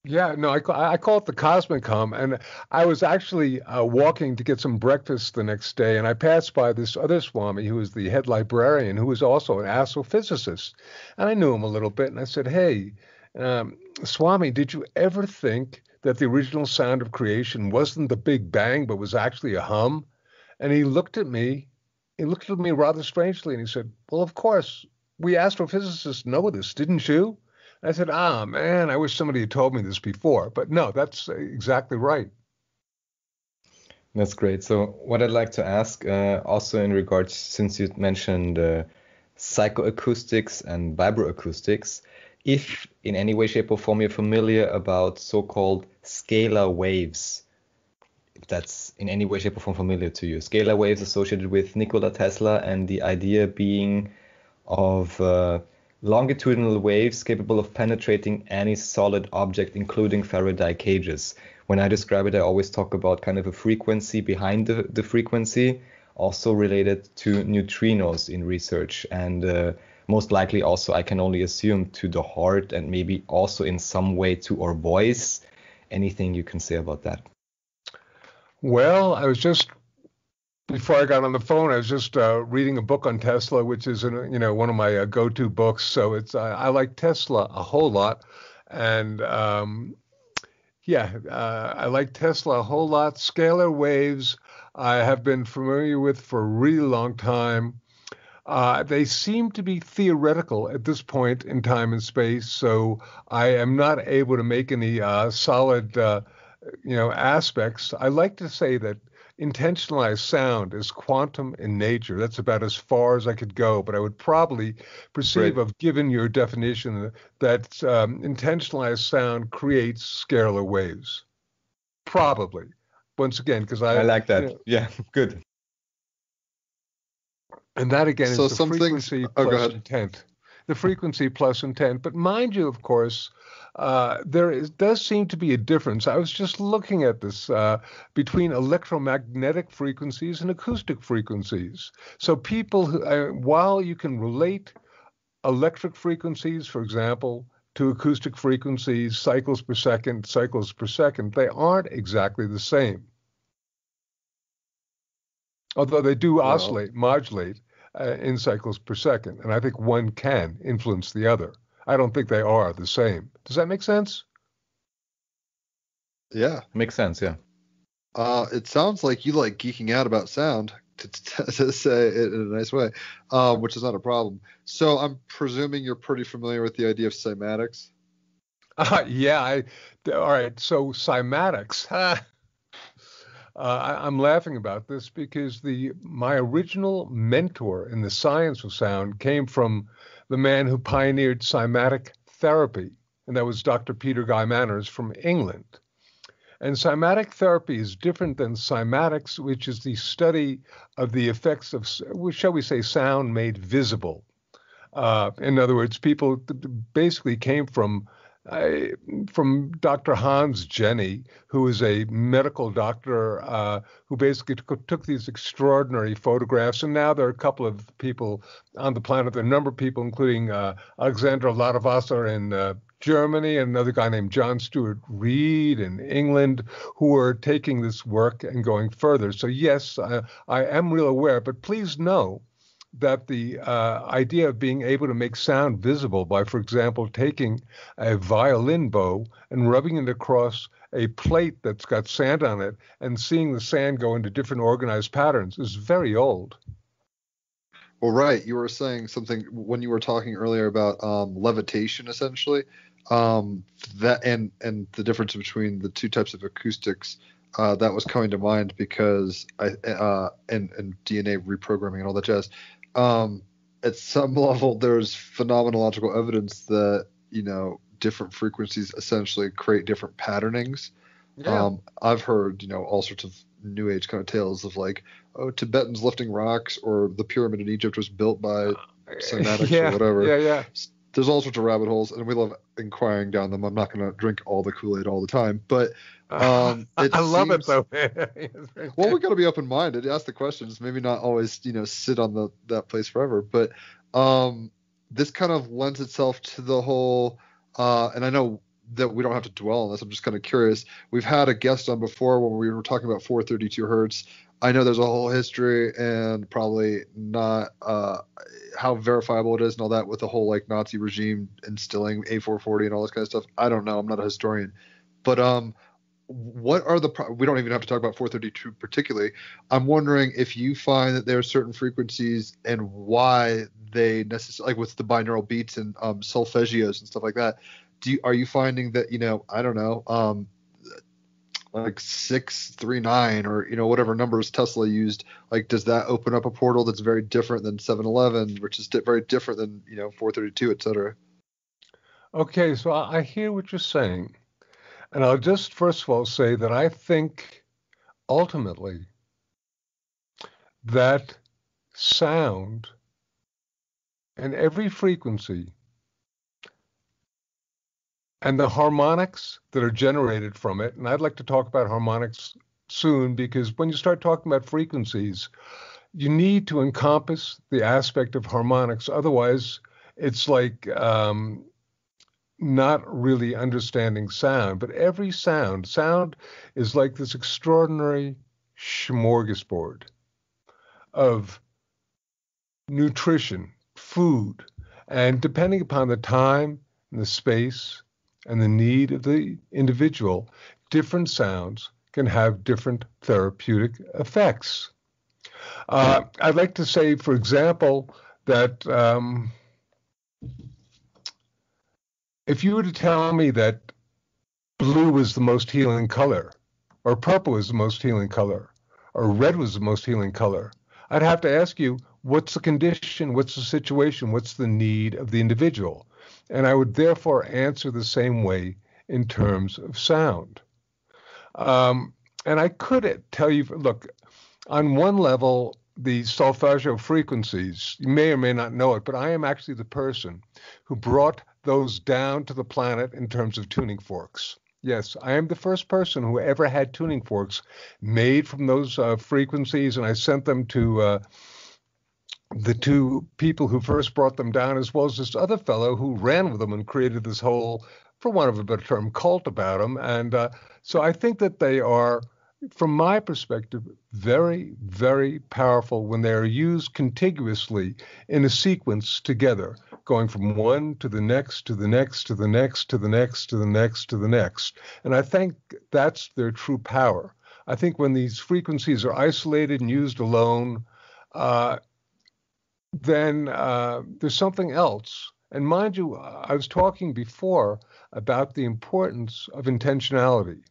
Yeah, no, I call it the cosmic hum. And I was actually walking to get some breakfast the next day, and I passed by this other Swami who was the head librarian, who was also an astrophysicist. And I knew him a little bit, and I said, hey, Swami, did you ever think that the original sound of creation wasn't the Big Bang, but was actually a hum? And he looked at me rather strangely, and he said, well, of course, we astrophysicists know this, didn't you? I said, man, I wish somebody had told me this before. But no, that's exactly right. That's great. So what I'd like to ask, also in regards, since you mentioned psychoacoustics and vibroacoustics, if in any way, shape, or form you're familiar about so-called scalar waves, if that's in any way, shape, or form familiar to you. Scalar waves associated with Nikola Tesla, and the idea being of longitudinal waves capable of penetrating any solid object, including Faraday cages. When I describe it, I always talk about kind of a frequency behind the frequency, also related to neutrinos in research, and most likely also, I can only assume, to the heart, and maybe also in some way to our voice. Anything you can say about that? Well, before I got on the phone, I was just reading a book on Tesla, which is one of my go-to books. So I like Tesla a whole lot, and I like Tesla a whole lot. Scalar waves I have been familiar with for a really long time. They seem to be theoretical at this point in time and space, so I am not able to make any solid aspects. I like to say that intentionalized sound is quantum in nature. That's about as far as I could go, but I would probably perceive of, given your definition, that intentionalized sound creates scalar waves. Probably. Once again, because I like that. Yeah, good. And that, again, So is the some things. frequency Oh, go plus ahead. intent. The frequency plus intent. But mind you, of course, does seem to be a difference. I was just looking at this between electromagnetic frequencies and acoustic frequencies. So people, while you can relate electric frequencies, for example, to acoustic frequencies, cycles per second, they aren't exactly the same. Although they do oscillate, modulate in cycles per second. And I think one can influence the other. I don't think they are the same. Does that make sense? Yeah. Makes sense, yeah. It sounds like you like geeking out about sound, to say it in a nice way, which is not a problem. So I'm presuming you're pretty familiar with the idea of cymatics. Yeah. All right. So cymatics. I'm laughing about this because my original mentor in the science of sound came from the man who pioneered cymatic therapy, and that was Dr. Peter Guy Manners from England. And cymatic therapy is different than cymatics, which is the study of the effects of, shall we say, sound made visible. In other words, people basically came from Dr. Hans Jenny, who is a medical doctor who basically took these extraordinary photographs. And now there are a couple of people on the planet, there are a number of people, including Alexander Ladewasser in Germany, and another guy named John Stuart Reed in England, who are taking this work and going further. So yes, I am real aware, but please know that the idea of being able to make sound visible by, for example, taking a violin bow and rubbing it across a plate that's got sand on it and seeing the sand go into different organized patterns is very old. Well, right. You were saying something when you were talking earlier about levitation, essentially, that and the difference between the two types of acoustics. That was coming to mind because and DNA reprogramming and all that jazz. At some level, there's phenomenological evidence that, different frequencies essentially create different patternings. Yeah. I've heard, all sorts of New Age kind of tales of like, Tibetans lifting rocks, or the pyramid in Egypt was built by Cymatics or whatever. Yeah. There's all sorts of rabbit holes, and we love inquiring down them. I'm not going to drink all the Kool-Aid all the time, but I love it though, man. Well, we got to be open-minded. Ask the questions. Maybe not always, sit on that place forever. But this kind of lends itself to the whole. And I know that we don't have to dwell on this. I'm just kind of curious. We've had a guest on before when we were talking about 432 hertz. I know there's a whole history and probably not how verifiable it is and all that with the whole like Nazi regime instilling A440 and all this kind of stuff. I don't know. I'm not a historian, but what are we don't even have to talk about 432 particularly. I'm wondering if you find that there are certain frequencies and why they necessarily, like with the binaural beats and solfeggios and stuff like that. Are you finding that, I don't know, like 639 or, whatever numbers Tesla used, like, does that open up a portal that's very different than 711, which is very different than, 432, et cetera? Okay, so I hear what you're saying. And I'll just first of all say that I think ultimately that sound and every frequency and the harmonics that are generated from it, and I'd like to talk about harmonics soon, because when you start talking about frequencies, you need to encompass the aspect of harmonics. Otherwise, it's like not really understanding sound. But every sound is like this extraordinary smorgasbord of nutrition, food, and depending upon the time and the space and the need of the individual, different sounds can have different therapeutic effects. I'd like to say, for example, that if you were to tell me that blue was the most healing color, or purple was the most healing color, or red was the most healing color, I'd have to ask you, what's the condition, what's the situation, what's the need of the individual? And I would therefore answer the same way in terms of sound. And I could tell you, look, on one level, the solfeggio frequencies. You may or may not know it, but I am actually the person who brought those down to the planet in terms of tuning forks. Yes, I am the first person who ever had tuning forks made from those frequencies, and I sent them to the two people who first brought them down, as well as this other fellow who ran with them and created this whole, for want of a better term, cult about them. And so I think that they are, from my perspective, very, very powerful when they are used contiguously in a sequence together, going from one to the next, to the next, to the next, to the next, to the next, to the next. And I think that's their true power. I think when these frequencies are isolated and used alone, then there's something else. And mind you, I was talking before about the importance of intentionality.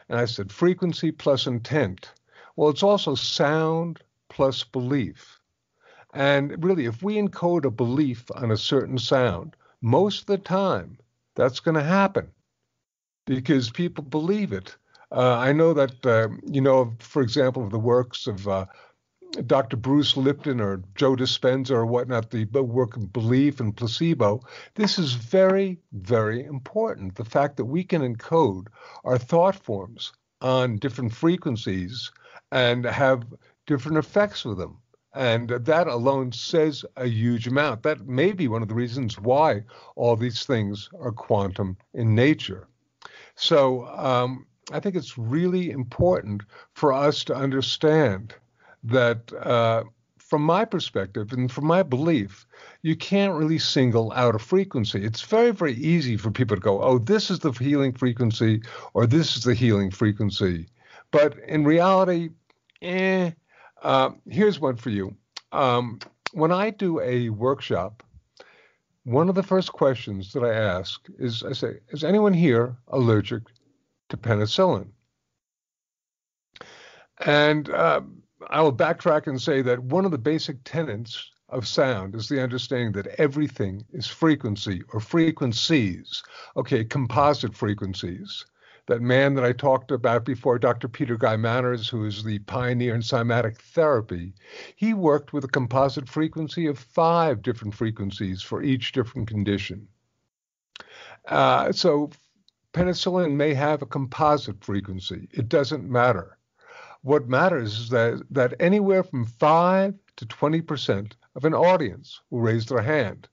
And I said frequency plus intent. Well, it's also sound plus belief. And really, if we encode a belief on a certain sound, most of the time, that's going to happen because people believe it. I know that, for example, of the works of Dr. Bruce Lipton or Joe Dispenza or whatnot, the work of belief and placebo. This is very, very important. The fact that we can encode our thought forms on different frequencies and have different effects with them. And that alone says a huge amount. That may be one of the reasons why all these things are quantum in nature. So I think it's really important for us to understand that from my perspective and from my belief, you can't really single out a frequency. It's very, very easy for people to go, oh, this is the healing frequency or this is the healing frequency. But in reality, here's one for you. When I do a workshop, one of the first questions that I ask is, I say, is anyone here allergic to penicillin? And I will backtrack and say that one of the basic tenets of sound is the understanding that everything is frequency or frequencies, composite frequencies. That man that I talked about before, Dr. Peter Guy Manners, who is the pioneer in cymatic therapy, he worked with a composite frequency of 5 different frequencies for each different condition. So penicillin may have a composite frequency. It doesn't matter. What matters is that anywhere from 5 to 20% of an audience will raise their hand.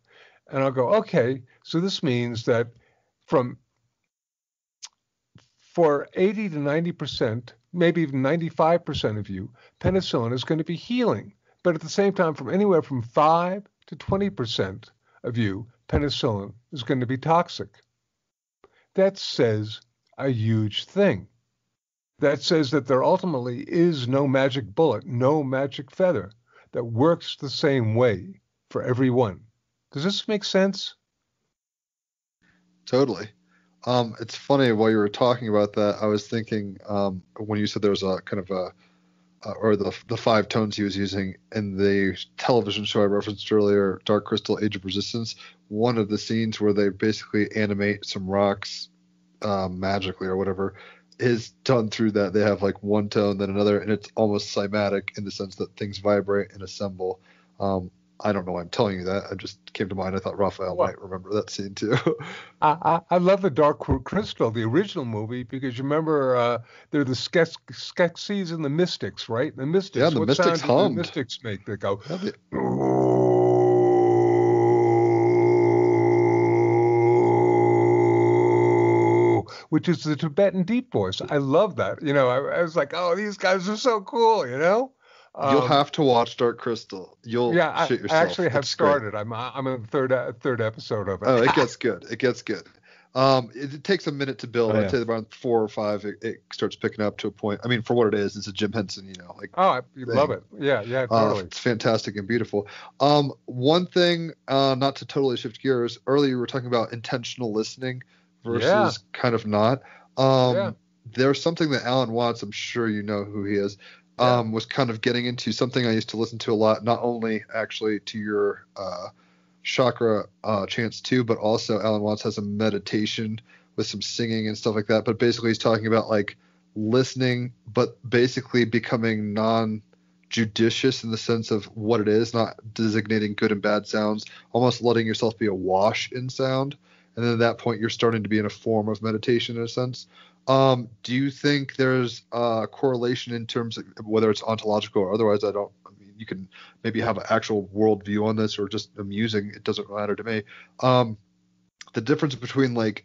And I'll go, okay, so this means that for 80 to 90%, maybe even 95% of you, penicillin is going to be healing. But at the same time, from anywhere from 5 to 20% of you, penicillin is going to be toxic. That says a huge thing. That says that there ultimately is no magic bullet, no magic feather that works the same way for everyone. Does this make sense? Totally. It's funny, while you were talking about that, I was thinking when you said there was a kind of or the 5 tones he was using in the television show I referenced earlier, Dark Crystal, Age of Resistance, one of the scenes where they basically animate some rocks magically or whatever is done through that. They have like one tone, then another, and it's almost cymatic in the sense that things vibrate and assemble. I don't know why I'm telling you that. It just came to mind. I thought Raphael might remember that scene too. I love the Dark Crystal, the original movie, because you remember they're the Skeksis and the Mystics, right? The Mystics. Yeah, the what Mystics sound hummed. do the Mystics make? They go, which is the Tibetan deep voice. I love that. I was like, oh, these guys are so cool, You'll have to watch Dark Crystal. You'll shit yourself. I actually have started. Great. I'm in the third episode of it. Oh, it gets good. It gets good. It takes a minute to build. I'd say around 4 or 5, it starts picking up to a point. I mean, for what it is, it's a Jim Henson, you love it. Yeah, totally. It's fantastic and beautiful. One thing, not to totally shift gears, earlier you were talking about intentional listening versus kind of not. There's something that Alan Watts, I'm sure you know who he is, was kind of getting into, something I used to listen to a lot, not only actually to your chakra chants too, but also Alan Watts has a meditation with some singing and stuff like that. But basically he's talking about like listening, but basically becoming judicious in the sense of what it is, not designating good and bad sounds, almost letting yourself be awash in sound. And then at that point, you're starting to be in a form of meditation in a sense. Do you think there's a correlation in terms of whether it's ontological or otherwise? I mean, you can maybe have an actual worldview on this or just amusing. It doesn't matter to me. The difference between like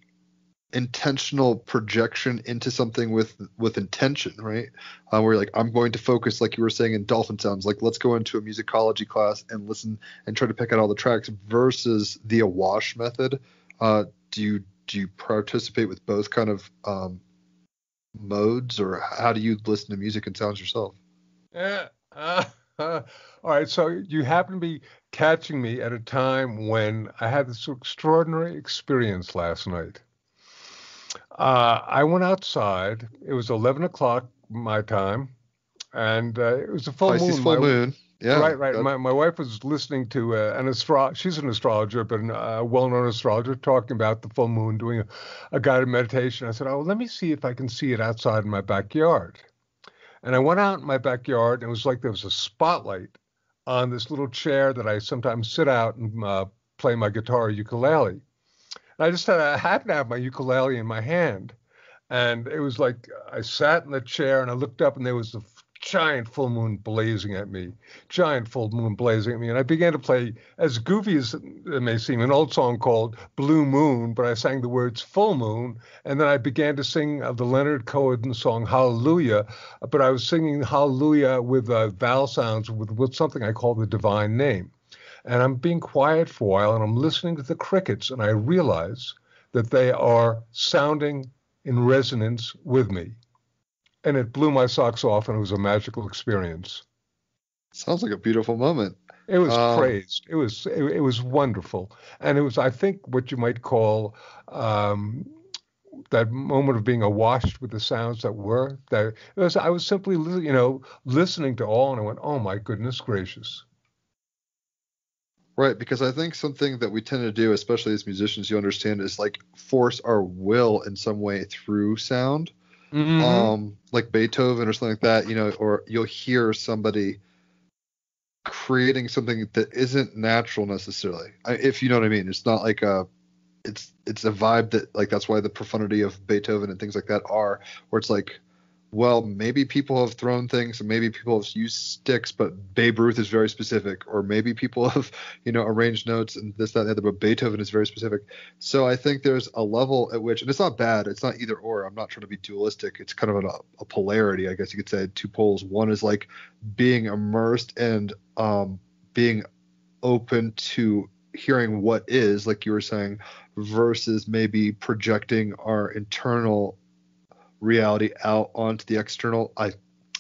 intentional projection into something with intention, right? Where you're like, I'm going to focus, like you were saying in dolphin sounds, like let's go into a musicology class and listen and try to pick out all the tracks versus the awash method. Do you participate with both kind of modes, or how do you listen to music and sounds yourself? Yeah. All right. So you happen to be catching me at a time when I had this extraordinary experience last night. I went outside. It was 11 o'clock my time, and it was a full Pisces moon. full moon. Yeah. Right. My wife was listening to she's an astrologer, but a well-known astrologer, talking about the full moon, doing a guided meditation. I said, oh, let me see if I can see it outside in my backyard. And I went out in my backyard, and it was like there was a spotlight on this little chair that I sometimes sit out and play my guitar or ukulele. And I just happened to have my ukulele in my hand. And it was like I sat in the chair and I looked up, and there was a giant full moon blazing at me. And I began to play, as goofy as it may seem, an old song called Blue Moon, but I sang the words full moon. And then I began to sing the Leonard Cohen song Hallelujah, but I was singing Hallelujah with vowel sounds with something I call the divine name. And I'm being quiet for a while, and I'm listening to the crickets, and I realize that they are sounding in resonance with me. And it blew my socks off, and it was a magical experience. Sounds like a beautiful moment. It was praised. It was wonderful. And it was, I think, what you might call that moment of being awash with the sounds that were there. I was simply, listening to all, and I went, oh my goodness gracious. Right, because I think something that we tend to do, especially as musicians, you understand, is like force our will in some way through sound. Mm-hmm. Like Beethoven or something like that, or you'll hear somebody creating something that isn't natural necessarily. If you know what I mean. It's not like it's a vibe that, like, that's why the profundity of Beethoven and things like that are, where it's like, well, maybe people have thrown things and maybe people have used sticks, but Babe Ruth is very specific, or maybe people have, arranged notes and this, that, and the other, but Beethoven is very specific. So I think there's a level at which, and it's not bad, it's not either or, I'm not trying to be dualistic, it's kind of a polarity, I guess you could say, two poles. One is like being immersed and being open to hearing what is, like you were saying, versus maybe projecting our internal reality out onto the external. I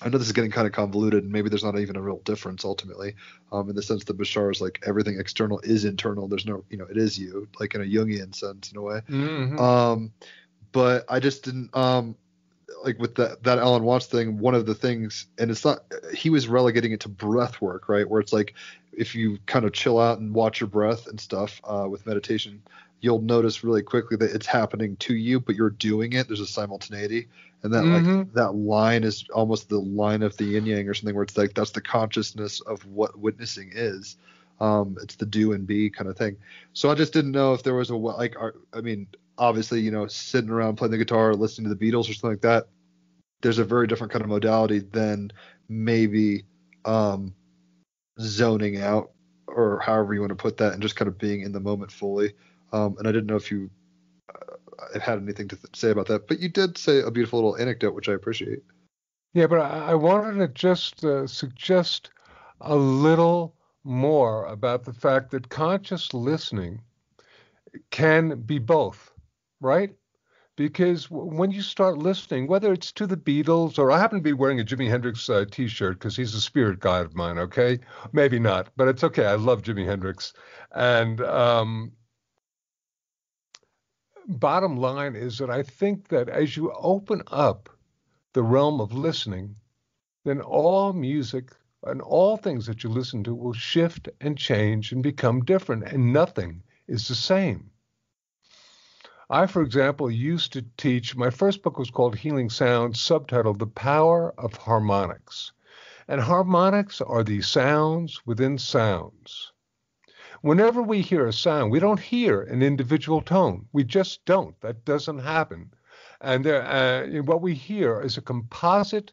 know this is getting kind of convoluted, and maybe there's not even a real difference ultimately, in the sense that Bashar is like everything external is internal. There's no, it is you, like in a Jungian sense in a way. Mm-hmm. But I just didn't like with that Alan Watts thing. One of the things, and it's not, he was relegating it to breath work, right? Where it's like if you kind of chill out and watch your breath and stuff with meditation, you'll notice really quickly that it's happening to you, but you're doing it. There's a simultaneity. And that like that line is almost the line of the yin yang or something, where it's like that's the consciousness of what witnessing is. It's the do and be kind of thing. So I just didn't know if there was obviously, sitting around playing the guitar or listening to the Beatles or something like that, there's a very different kind of modality than maybe zoning out, or however you want to put that, and just kind of being in the moment fully. And I didn't know if you had anything to say about that, but you did say a beautiful little anecdote, which I appreciate. Yeah, but I wanted to just suggest a little more about the fact that conscious listening can be both, right? Because when you start listening, whether it's to the Beatles, or I happen to be wearing a Jimi Hendrix T-shirt because he's a spirit guide of mine, okay? Maybe not, but it's okay. I love Jimi Hendrix. And bottom line is that I think that as you open up the realm of listening, then all music and all things that you listen to will shift and change and become different, and nothing is the same. I, for example, used to teach, my first book was called Healing Sound, subtitled The Power of Harmonics. And harmonics are the sounds within sounds. Whenever we hear a sound, we don't hear an individual tone. We just don't. That doesn't happen. And what we hear is a composite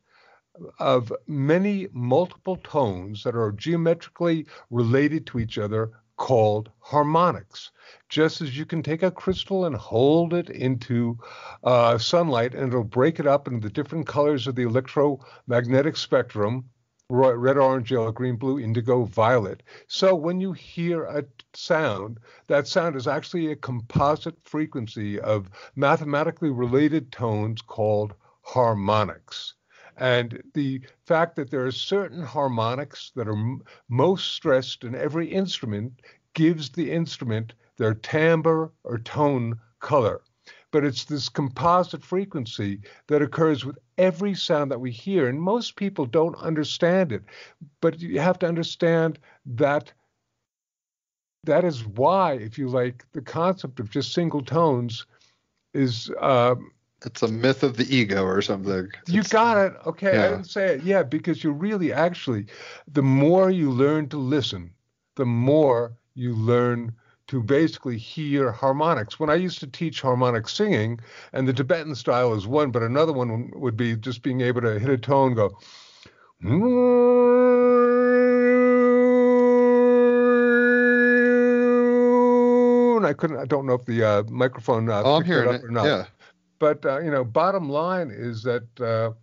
of many multiple tones that are geometrically related to each other called harmonics. Just as you can take a crystal and hold it into sunlight and it'll break it up into the different colors of the electromagnetic spectrum, red, orange, yellow, green, blue, indigo, violet. So when you hear a sound, that sound is actually a composite frequency of mathematically related tones called harmonics. And the fact that there are certain harmonics that are most stressed in every instrument gives the instrument their timbre or tone color. But it's this composite frequency that occurs with every sound that we hear. And most people don't understand it. But you have to understand that that is why, if you like, the concept of just single tones is... it's a myth of the ego or something. You got it. Okay, yeah. I didn't say it. Yeah, because you really actually, the more you learn to listen, the more you learn to basically hear harmonics. When I used to teach harmonic singing, and the Tibetan style is one, but another one would be just being able to hit a tone, go, and I don't know if the microphone picked it up or not. Yeah. But, bottom line is that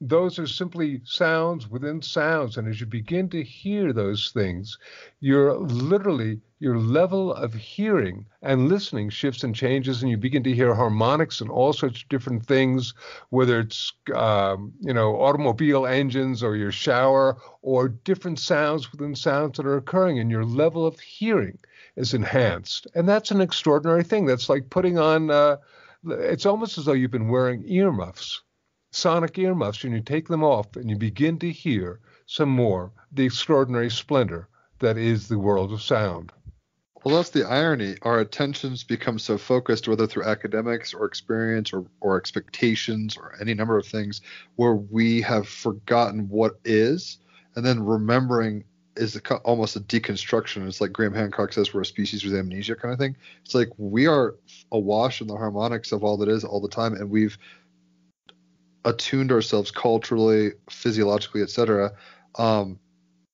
those are simply sounds within sounds. And as you begin to hear those things, your level of hearing and listening shifts and changes, and you begin to hear harmonics and all sorts of different things, whether it's, automobile engines or your shower or different sounds within sounds that are occurring, and your level of hearing is enhanced. And that's an extraordinary thing. That's like putting on... it's almost as though you've been wearing earmuffs, sonic earmuffs, and you take them off and you begin to hear some more the extraordinary splendor that is the world of sound. Well, that's the irony. Our attentions become so focused, whether through academics or experience or expectations or any number of things, where we have forgotten what is, and then remembering is almost a deconstruction. It's like Graham Hancock says, we're a species with amnesia kind of thing. It's like we are awash in the harmonics of all that is all the time, and we've attuned ourselves culturally, physiologically, etc.,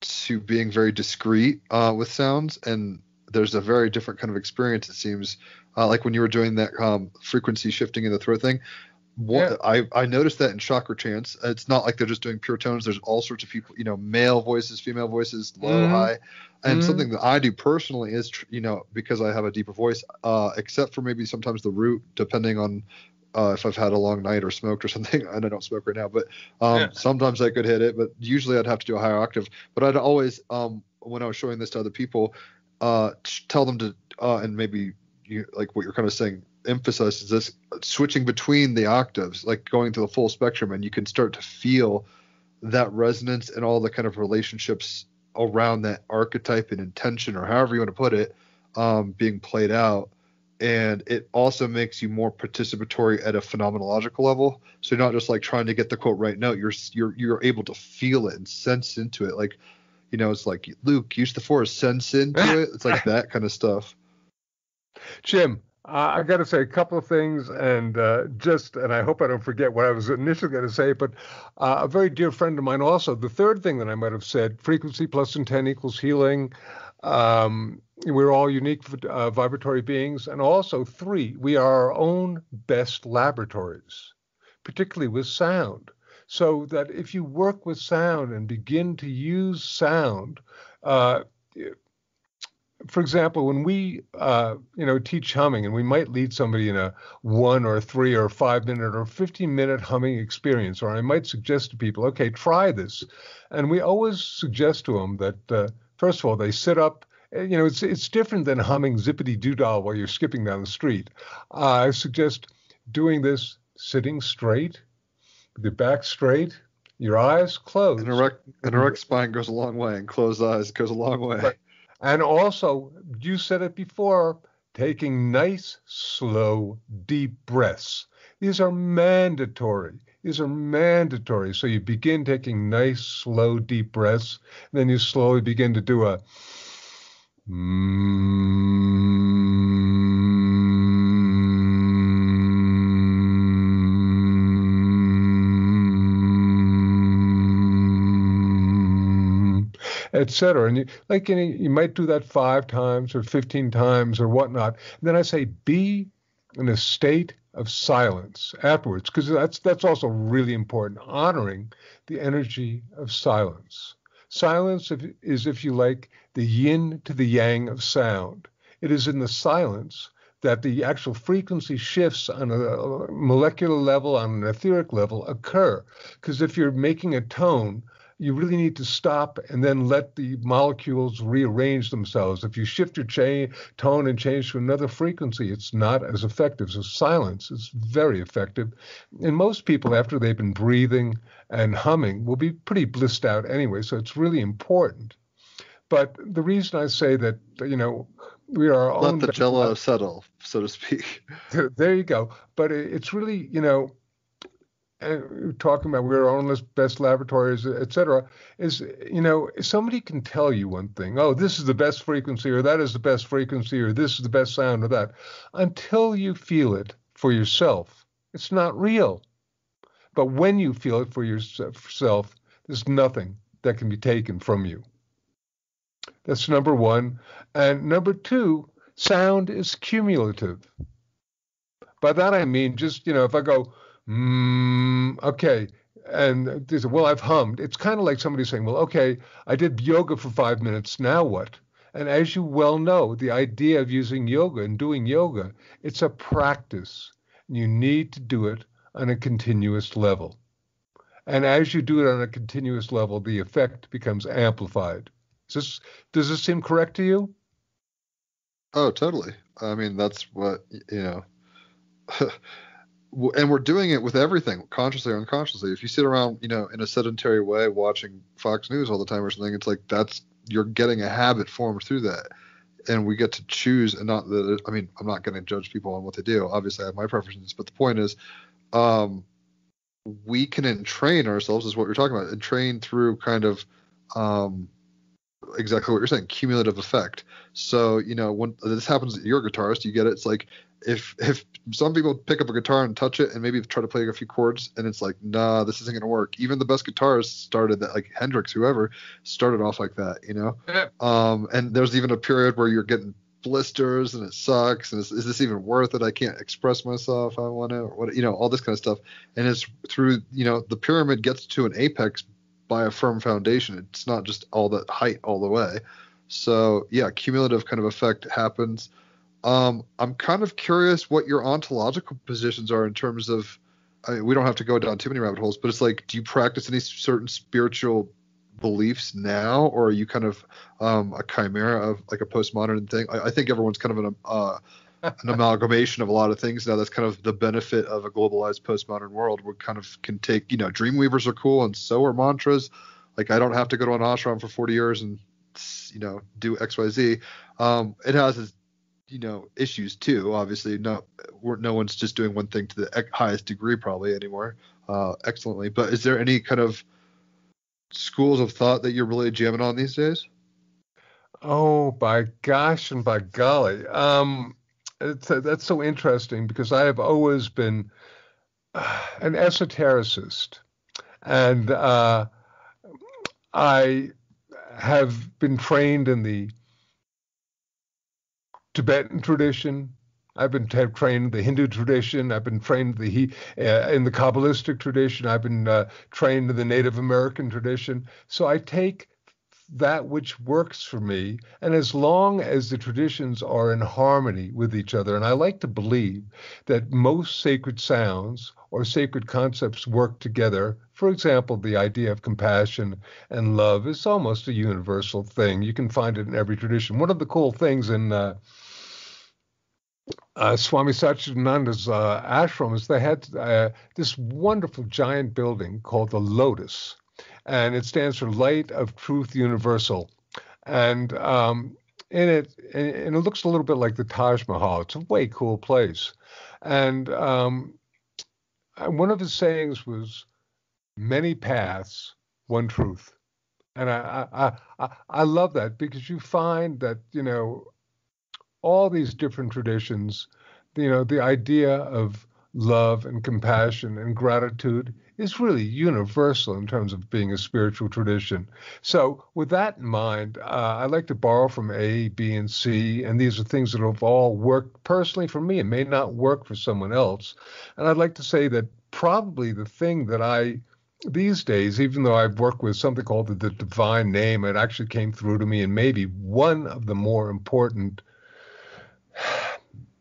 to being very discreet with sounds. And there's a very different kind of experience, it seems, like when you were doing that frequency shifting in the throat thing. I noticed that in chakra chants. It's not like they're just doing pure tones. There's all sorts of people, male voices, female voices, low, high. And something that I do personally is, because I have a deeper voice, except for maybe sometimes the root, depending on if I've had a long night or smoked or something. And I don't smoke right now, but sometimes I could hit it. But usually I'd have to do a higher octave. But I'd always, when I was showing this to other people, tell them to, and maybe you, like what you're kind of saying, emphasizes this switching between the octaves, like going to the full spectrum, and you can start to feel that resonance and all the kind of relationships around that archetype and intention, or however you want to put it, being played out. And it also makes you more participatory at a phenomenological level. So you're not just like trying to get the quote right note. You're able to feel it and sense into it. Like, it's like Luke, use the force, sense into it. It's like that kind of stuff. Jim, I got to say a couple of things, and I hope I don't forget what I was initially going to say, but a very dear friend of mine also, the third thing that I might have said, frequency plus intent equals healing. We're all unique vibratory beings. And also 3, we are our own best laboratories, particularly with sound. So that if you work with sound and begin to use sound, for example, when we, teach humming, and we might lead somebody in a 1 or 3 or 5 minute or 15-minute humming experience, or I might suggest to people, okay, try this. And we always suggest to them that, first of all, they sit up. It's different than humming zippity-doo-dah while you're skipping down the street. I suggest doing this sitting straight, with your back straight, your eyes closed. An erect spine goes a long way, and closed eyes goes a long way. Right. And also, you said it before, taking nice, slow, deep breaths. These are mandatory. These are mandatory. So you begin taking nice, slow, deep breaths. And then you slowly begin to do a etc. And you might do that 5 times or 15 times or whatnot. And then I say, be in a state of silence afterwards, because that's also really important, honoring the energy of silence. Silence is, if you like, the yin to the yang of sound. It is in the silence that the actual frequency shifts on a molecular level, on an etheric level, occur. Because if you're making a tone, you really need to stop and then let the molecules rearrange themselves. If you shift your tone and change to another frequency, it's not as effective. So silence is very effective. And most people, after they've been breathing and humming, will be pretty blissed out anyway. So it's really important. But the reason I say that, we are our own... Let the jello settle, so to speak. There you go. But it's really, and talking about we're our own best laboratories, et cetera, is, somebody can tell you one thing, oh, this is the best frequency, or that is the best frequency, or this is the best sound, or that. Until you feel it for yourself, it's not real. But when you feel it for yourself, there's nothing that can be taken from you. That's number one. And number two, sound is cumulative. By that I mean just, if I go, okay, and they say, well, I've hummed. It's kind of like somebody saying, well, okay, I did yoga for 5 minutes, now what? And as you well know, the idea of using yoga and doing yoga, it's a practice. You need to do it on a continuous level. And as you do it on a continuous level, the effect becomes amplified. Does this seem correct to you? Oh, totally. I mean, that's what, and we're doing it with everything, consciously or unconsciously. If you sit around, in a sedentary way watching Fox News all the time or something, it's like you're getting a habit formed through that. And we get to choose, and not that, I'm not going to judge people on what they do. Obviously, I have my preferences, but the point is, we can entrain ourselves, is what you're talking about, entrain through kind of exactly what you're saying, cumulative effect. So, when this happens, you're a guitarist, you get it. It's like, if some people pick up a guitar and touch it and maybe try to play a few chords, and it's like, nah, this isn't going to work. Even the best guitarists started that, like Hendrix, whoever, started off like that, Yeah. And there's even a period where you're getting blisters and it sucks. And is this even worth it? I can't express myself. I want to, or what, all this kind of stuff. And it's through, the pyramid gets to an apex by a firm foundation. It's not just all that height all the way. So yeah, cumulative kind of effect happens. I'm kind of curious what your ontological positions are in terms of, we don't have to go down too many rabbit holes, but it's like, do you practice any certain spiritual beliefs now, or are you kind of a chimera of like a postmodern thing? I think everyone's kind of an amalgamation of a lot of things now. That's kind of the benefit of a globalized postmodern world. We kind of can take, dreamweavers are cool, and so are mantras. Like, I don't have to go to an ashram for 40 years and, do XYZ. It has its, issues too. Obviously, no one's just doing one thing to the highest degree probably anymore, excellently. But is there any kind of schools of thought that you're really jamming on these days? Oh, by gosh and by golly. That's so interesting, because I have always been an esotericist, and I have been trained in the Tibetan tradition. I've been trained in the Hindu tradition. I've been trained in the Kabbalistic tradition. I've been trained in the Native American tradition. So I take that which works for me, and as long as the traditions are in harmony with each other, and I like to believe that most sacred sounds or sacred concepts work together. For example, the idea of compassion and love is almost a universal thing. You can find it in every tradition. One of the cool things in Swami Satchidananda's ashram is they had this wonderful giant building called the Lotus, and it stands for Light of Truth Universal. And in it, and it looks a little bit like the Taj Mahal. It's a way cool place. And one of his sayings was, "Many paths, one truth." And I love that, because you find that, all these different traditions, the idea of love and compassion and gratitude is really universal in terms of being a spiritual tradition. So with that in mind, I like to borrow from A, B, and C, and these are things that have all worked personally for me. It may not work for someone else. And I'd like to say that probably the thing that these days, even though I've worked with something called the divine name, it actually came through to me, and maybe one of the more important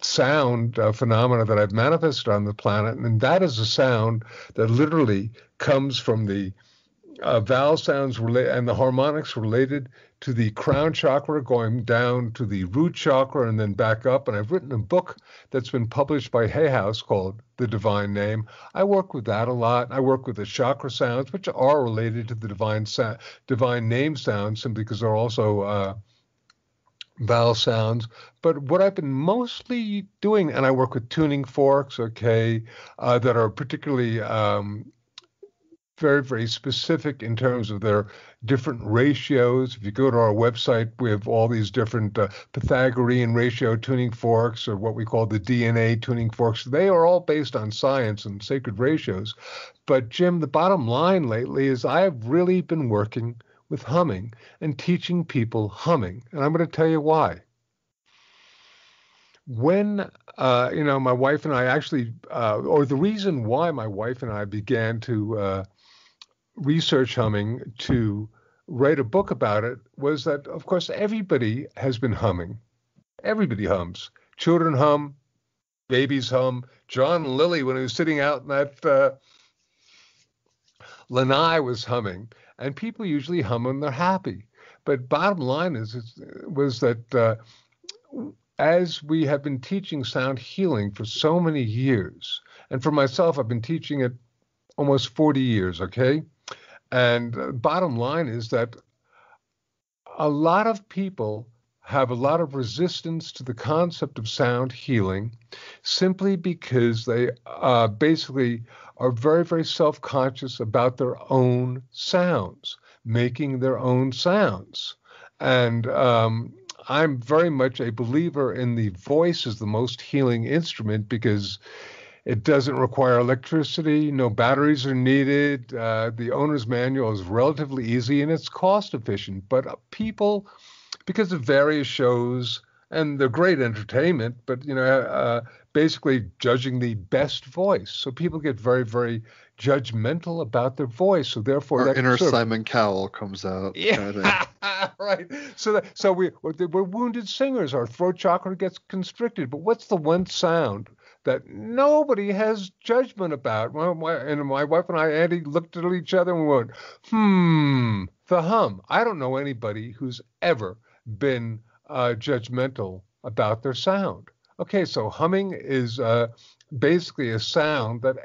sound phenomena that I've manifested on the planet, and that is a sound that literally comes from the vowel sounds and the harmonics related to the crown chakra, going down to the root chakra and then back up. And I've written a book that's been published by Hay House called The Divine Name. I work with that a lot. I work with the chakra sounds, which are related to the divine name sounds, simply because they're also vowel sounds. But what I've been mostly doing, and I work with tuning forks, that are particularly very, very specific in terms of their different ratios. If you go to our website, we have all these different Pythagorean ratio tuning forks, or what we call the DNA tuning forks. They are all based on science and sacred ratios. But Jim, the bottom line lately is I've really been working with humming and teaching people humming. And I'm going to tell you why. When, my wife and I actually, or the reason why my wife and I began to research humming to write a book about it was that, of course, everybody has been humming. Everybody hums. Children hum, babies hum. John and Lily, when he was sitting out in that lanai, was humming. And people usually hum when they're happy. But bottom line was that as we have been teaching sound healing for so many years, and for myself, I've been teaching it almost 40 years, okay? And bottom line is that a lot of people have a lot of resistance to the concept of sound healing, simply because they basically are very, very self-conscious about their own sounds, making their own sounds. And I'm very much a believer in the voice as the most healing instrument, because it doesn't require electricity, no batteries are needed. The owner's manual is relatively easy, and it's cost efficient. But people, because of various shows, and they're great entertainment, but basically judging the best voice. So people get very, very judgmental about their voice. So therefore, our inner Simon Cowell comes out. Yeah, kind of right. So we're wounded singers. Our throat chakra gets constricted. But what's the one sound that nobody has judgment about? My wife and I, Andy, looked at each other and we went, the hum. I don't know anybody who's ever been judgmental about their sound. Okay, so humming is basically a sound that,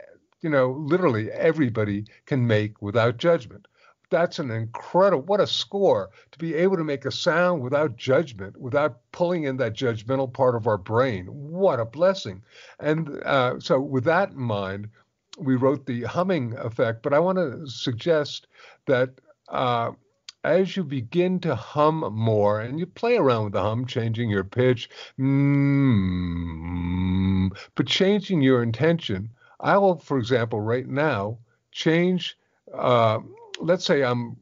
literally everybody can make without judgment. That's an incredible, what a score to be able to make a sound without judgment, without pulling in that judgmental part of our brain. What a blessing. And so with that in mind, we wrote the humming effect. But I want to suggest that as you begin to hum more, and you play around with the hum, changing your pitch, but changing your intention. I will, for example, right now, change, let's say I'm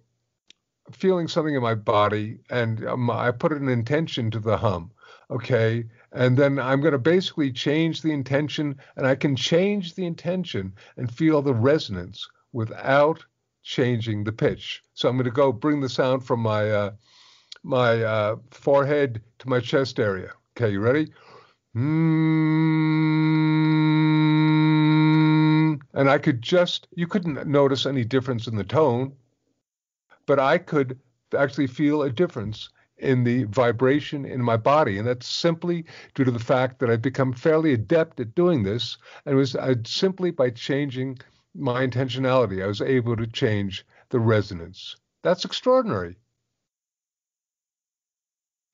feeling something in my body, and I put an intention to the hum, okay? And then I'm going to basically change the intention, and I can change the intention and feel the resonance without changing the pitch. So I'm going to go bring the sound from my forehead to my chest area. Okay, you ready? And I could you couldn't notice any difference in the tone, but I could actually feel a difference in the vibration in my body. And that's simply due to the fact that I've become fairly adept at doing this. And it was simply by changing my intentionality, I was able to change the resonance. That's extraordinary.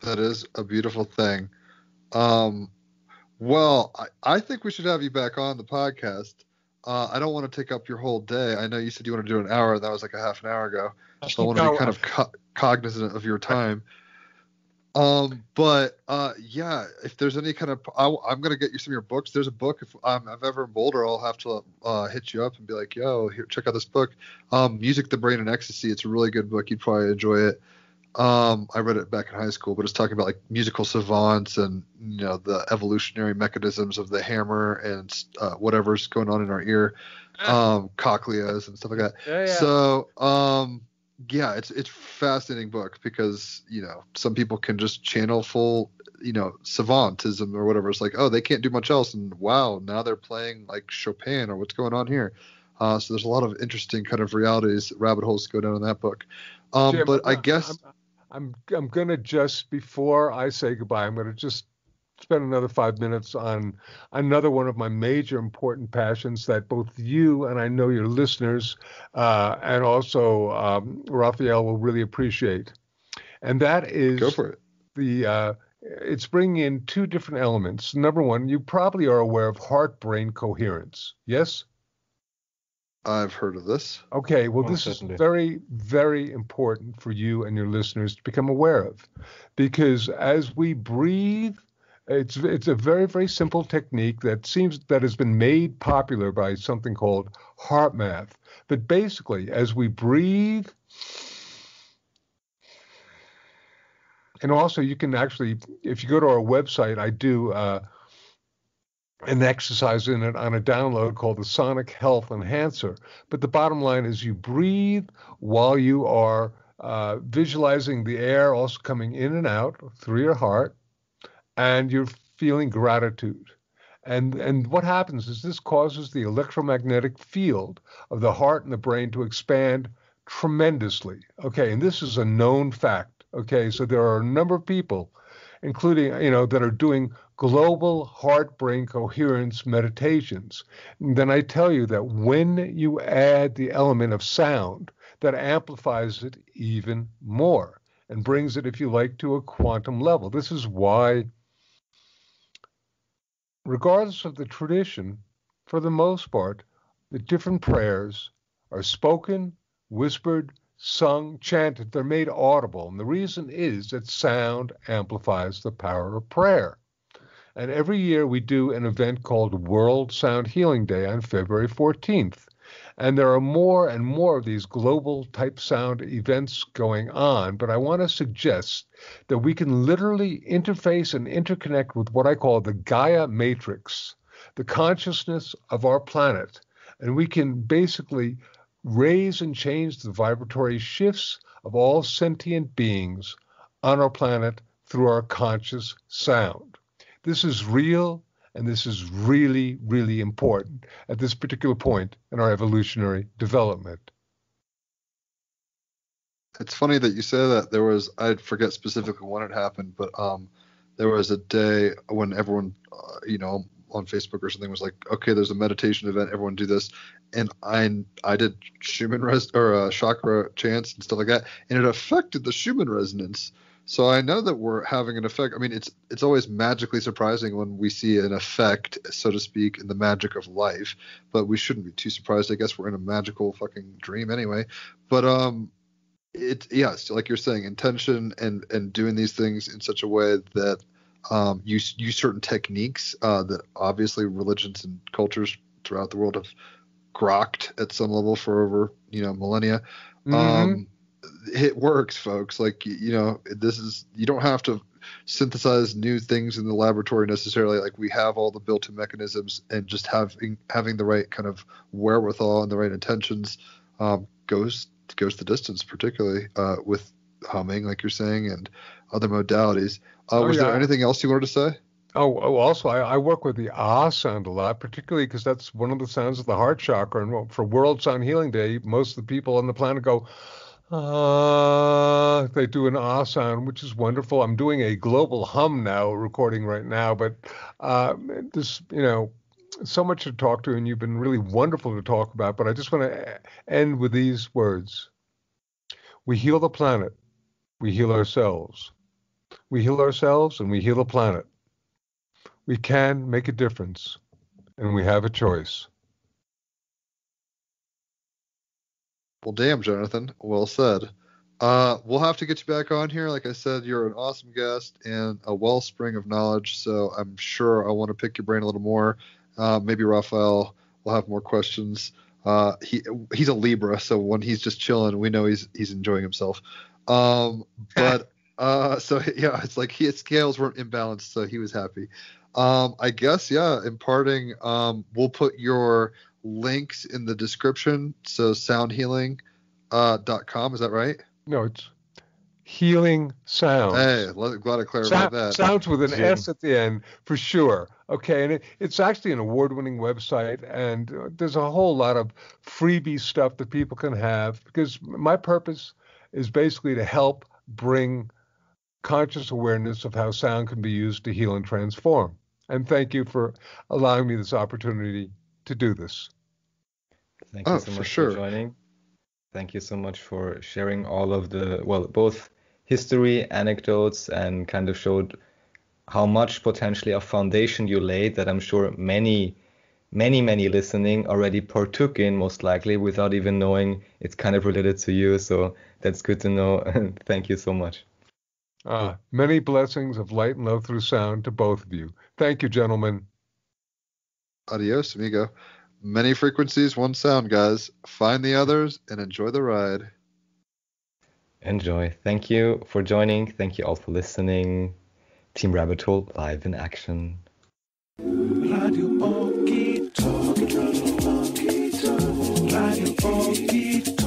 That is a beautiful thing. Well, I think we should have you back on the podcast. I don't want to take up your whole day. I know you said you want to do an hour. That was like a half an hour ago. So I want to be kind of cognizant of your time. Yeah, if there's any kind of, I'm gonna get you some of your books. There's a book. If I'm ever in Boulder, I'll have to hit you up and be like, yo, here, check out this book. Music, the Brain, and Ecstasy. It's a really good book. You'd probably enjoy it. I read it back in high school, but it's talking about like musical savants and the evolutionary mechanisms of the hammer and whatever's going on in our ear, cochleas and stuff like that. Yeah. So yeah, it's a fascinating book because some people can just channel full savantism or whatever. It's like, oh, they can't do much else, and wow, now they're playing like Chopin or what's going on here. So there's a lot of interesting kind of realities, rabbit holes to go down in that book. Jim, but I guess I'm gonna, just before I say goodbye, I'm gonna just spend another 5 minutes on another one of my major important passions that both you and I know your listeners and also Raphael will really appreciate, and that is, go for it. It's bringing in two different elements. Number one, you probably are aware of heart-brain coherence. Yes? I've heard of this. Okay, well, this certainly. is very, very important for you and your listeners to become aware of, because as we breathe, it's a very, very simple technique that has been made popular by something called heart math. But basically, as we breathe, and also you can actually, if you go to our website, I do an exercise in it on a download called the Sonic Health Enhancer. But the bottom line is you breathe while you are visualizing the air also coming in and out through your heart, and you're feeling gratitude. And what happens is this causes the electromagnetic field of the heart and the brain to expand tremendously. Okay, and this is a known fact. Okay, so there are a number of people, including, that are doing global heart-brain coherence meditations. And then I tell you that when you add the element of sound, that amplifies it even more and brings it, if you like, to a quantum level. This is why, regardless of the tradition, for the most part, the different prayers are spoken, whispered, sung, chanted. They're made audible. And the reason is that sound amplifies the power of prayer. And every year we do an event called World Sound Healing Day on February 14th. And there are more and more of these global type sound events going on. But I want to suggest that we can literally interface and interconnect with what I call the Gaia Matrix, the consciousness of our planet. And we can basically raise and change the vibratory shifts of all sentient beings on our planet through our conscious sound. This is real, and this is really, really important at this particular point in our evolutionary development. It's funny that you say that. I forget specifically when it happened, but there was a day when everyone, on Facebook or something was like, okay, there's a meditation event, everyone do this. And I did Schumann chakra chants and stuff like that, and it affected the Schumann resonance. So I know that we're having an effect. I mean, it's always magically surprising when we see an effect, so to speak, in the magic of life, but we shouldn't be too surprised. I guess we're in a magical fucking dream anyway. But so like you're saying, intention and doing these things in such a way that use certain techniques that obviously religions and cultures throughout the world have grokked at some level for over millennia. Mm-hmm. It works, folks. Like this is, you don't have to synthesize new things in the laboratory necessarily. Like, we have all the built-in mechanisms, and just having the right kind of wherewithal and the right intentions goes the distance, particularly with humming, like you're saying, and other modalities. Was there anything else you wanted to say? Also, I work with the ah sound a lot, particularly because that's one of the sounds of the heart chakra. And for World Sound Healing Day, most of the people on the planet go, they do an ah sound, which is wonderful. I'm doing a global hum now, recording right now, but this, so much to talk to, and you've been really wonderful to talk about. But I just want to end with these words. We heal the planet. We heal ourselves. We heal ourselves, and we heal the planet. We can make a difference, and we have a choice. Well, damn, Jonathan. Well said. We'll have to get you back on here. Like I said, you're an awesome guest and a wellspring of knowledge. So I'm sure I want to pick your brain a little more. Maybe Raphael will have more questions. He's a Libra, so when he's just chilling, we know he's enjoying himself. So yeah, it's like his scales weren't imbalanced, so he was happy. I guess, yeah, in parting, we'll put your links in the description. So soundhealing.com, is that right? No, it's Healing Sounds. Hey, glad I clarified that. Sounds with an S at the end, for sure. Okay, and it's actually an award-winning website, and there's a whole lot of freebie stuff that people can have, because my purpose is basically to help bring conscious awareness of how sound can be used to heal and transform. And thank you for allowing me this opportunity to do this. Thank you so much for joining. Thank you so much for sharing all of the, both history, anecdotes, and kind of showed how much potentially a foundation you laid that I'm sure many listening already partook in, most likely, without even knowing it's kind of related to you. So that's good to know. Thank you so much. Many blessings of light and love through sound to both of you. Thank you, gentlemen. Adios, amigo. Many frequencies, one sound, guys. Find the others and enjoy the ride. Enjoy. Thank you for joining. Thank you all for listening. Team Rabbit Hole live in action. Radio Okitalk. Radio Okitalk.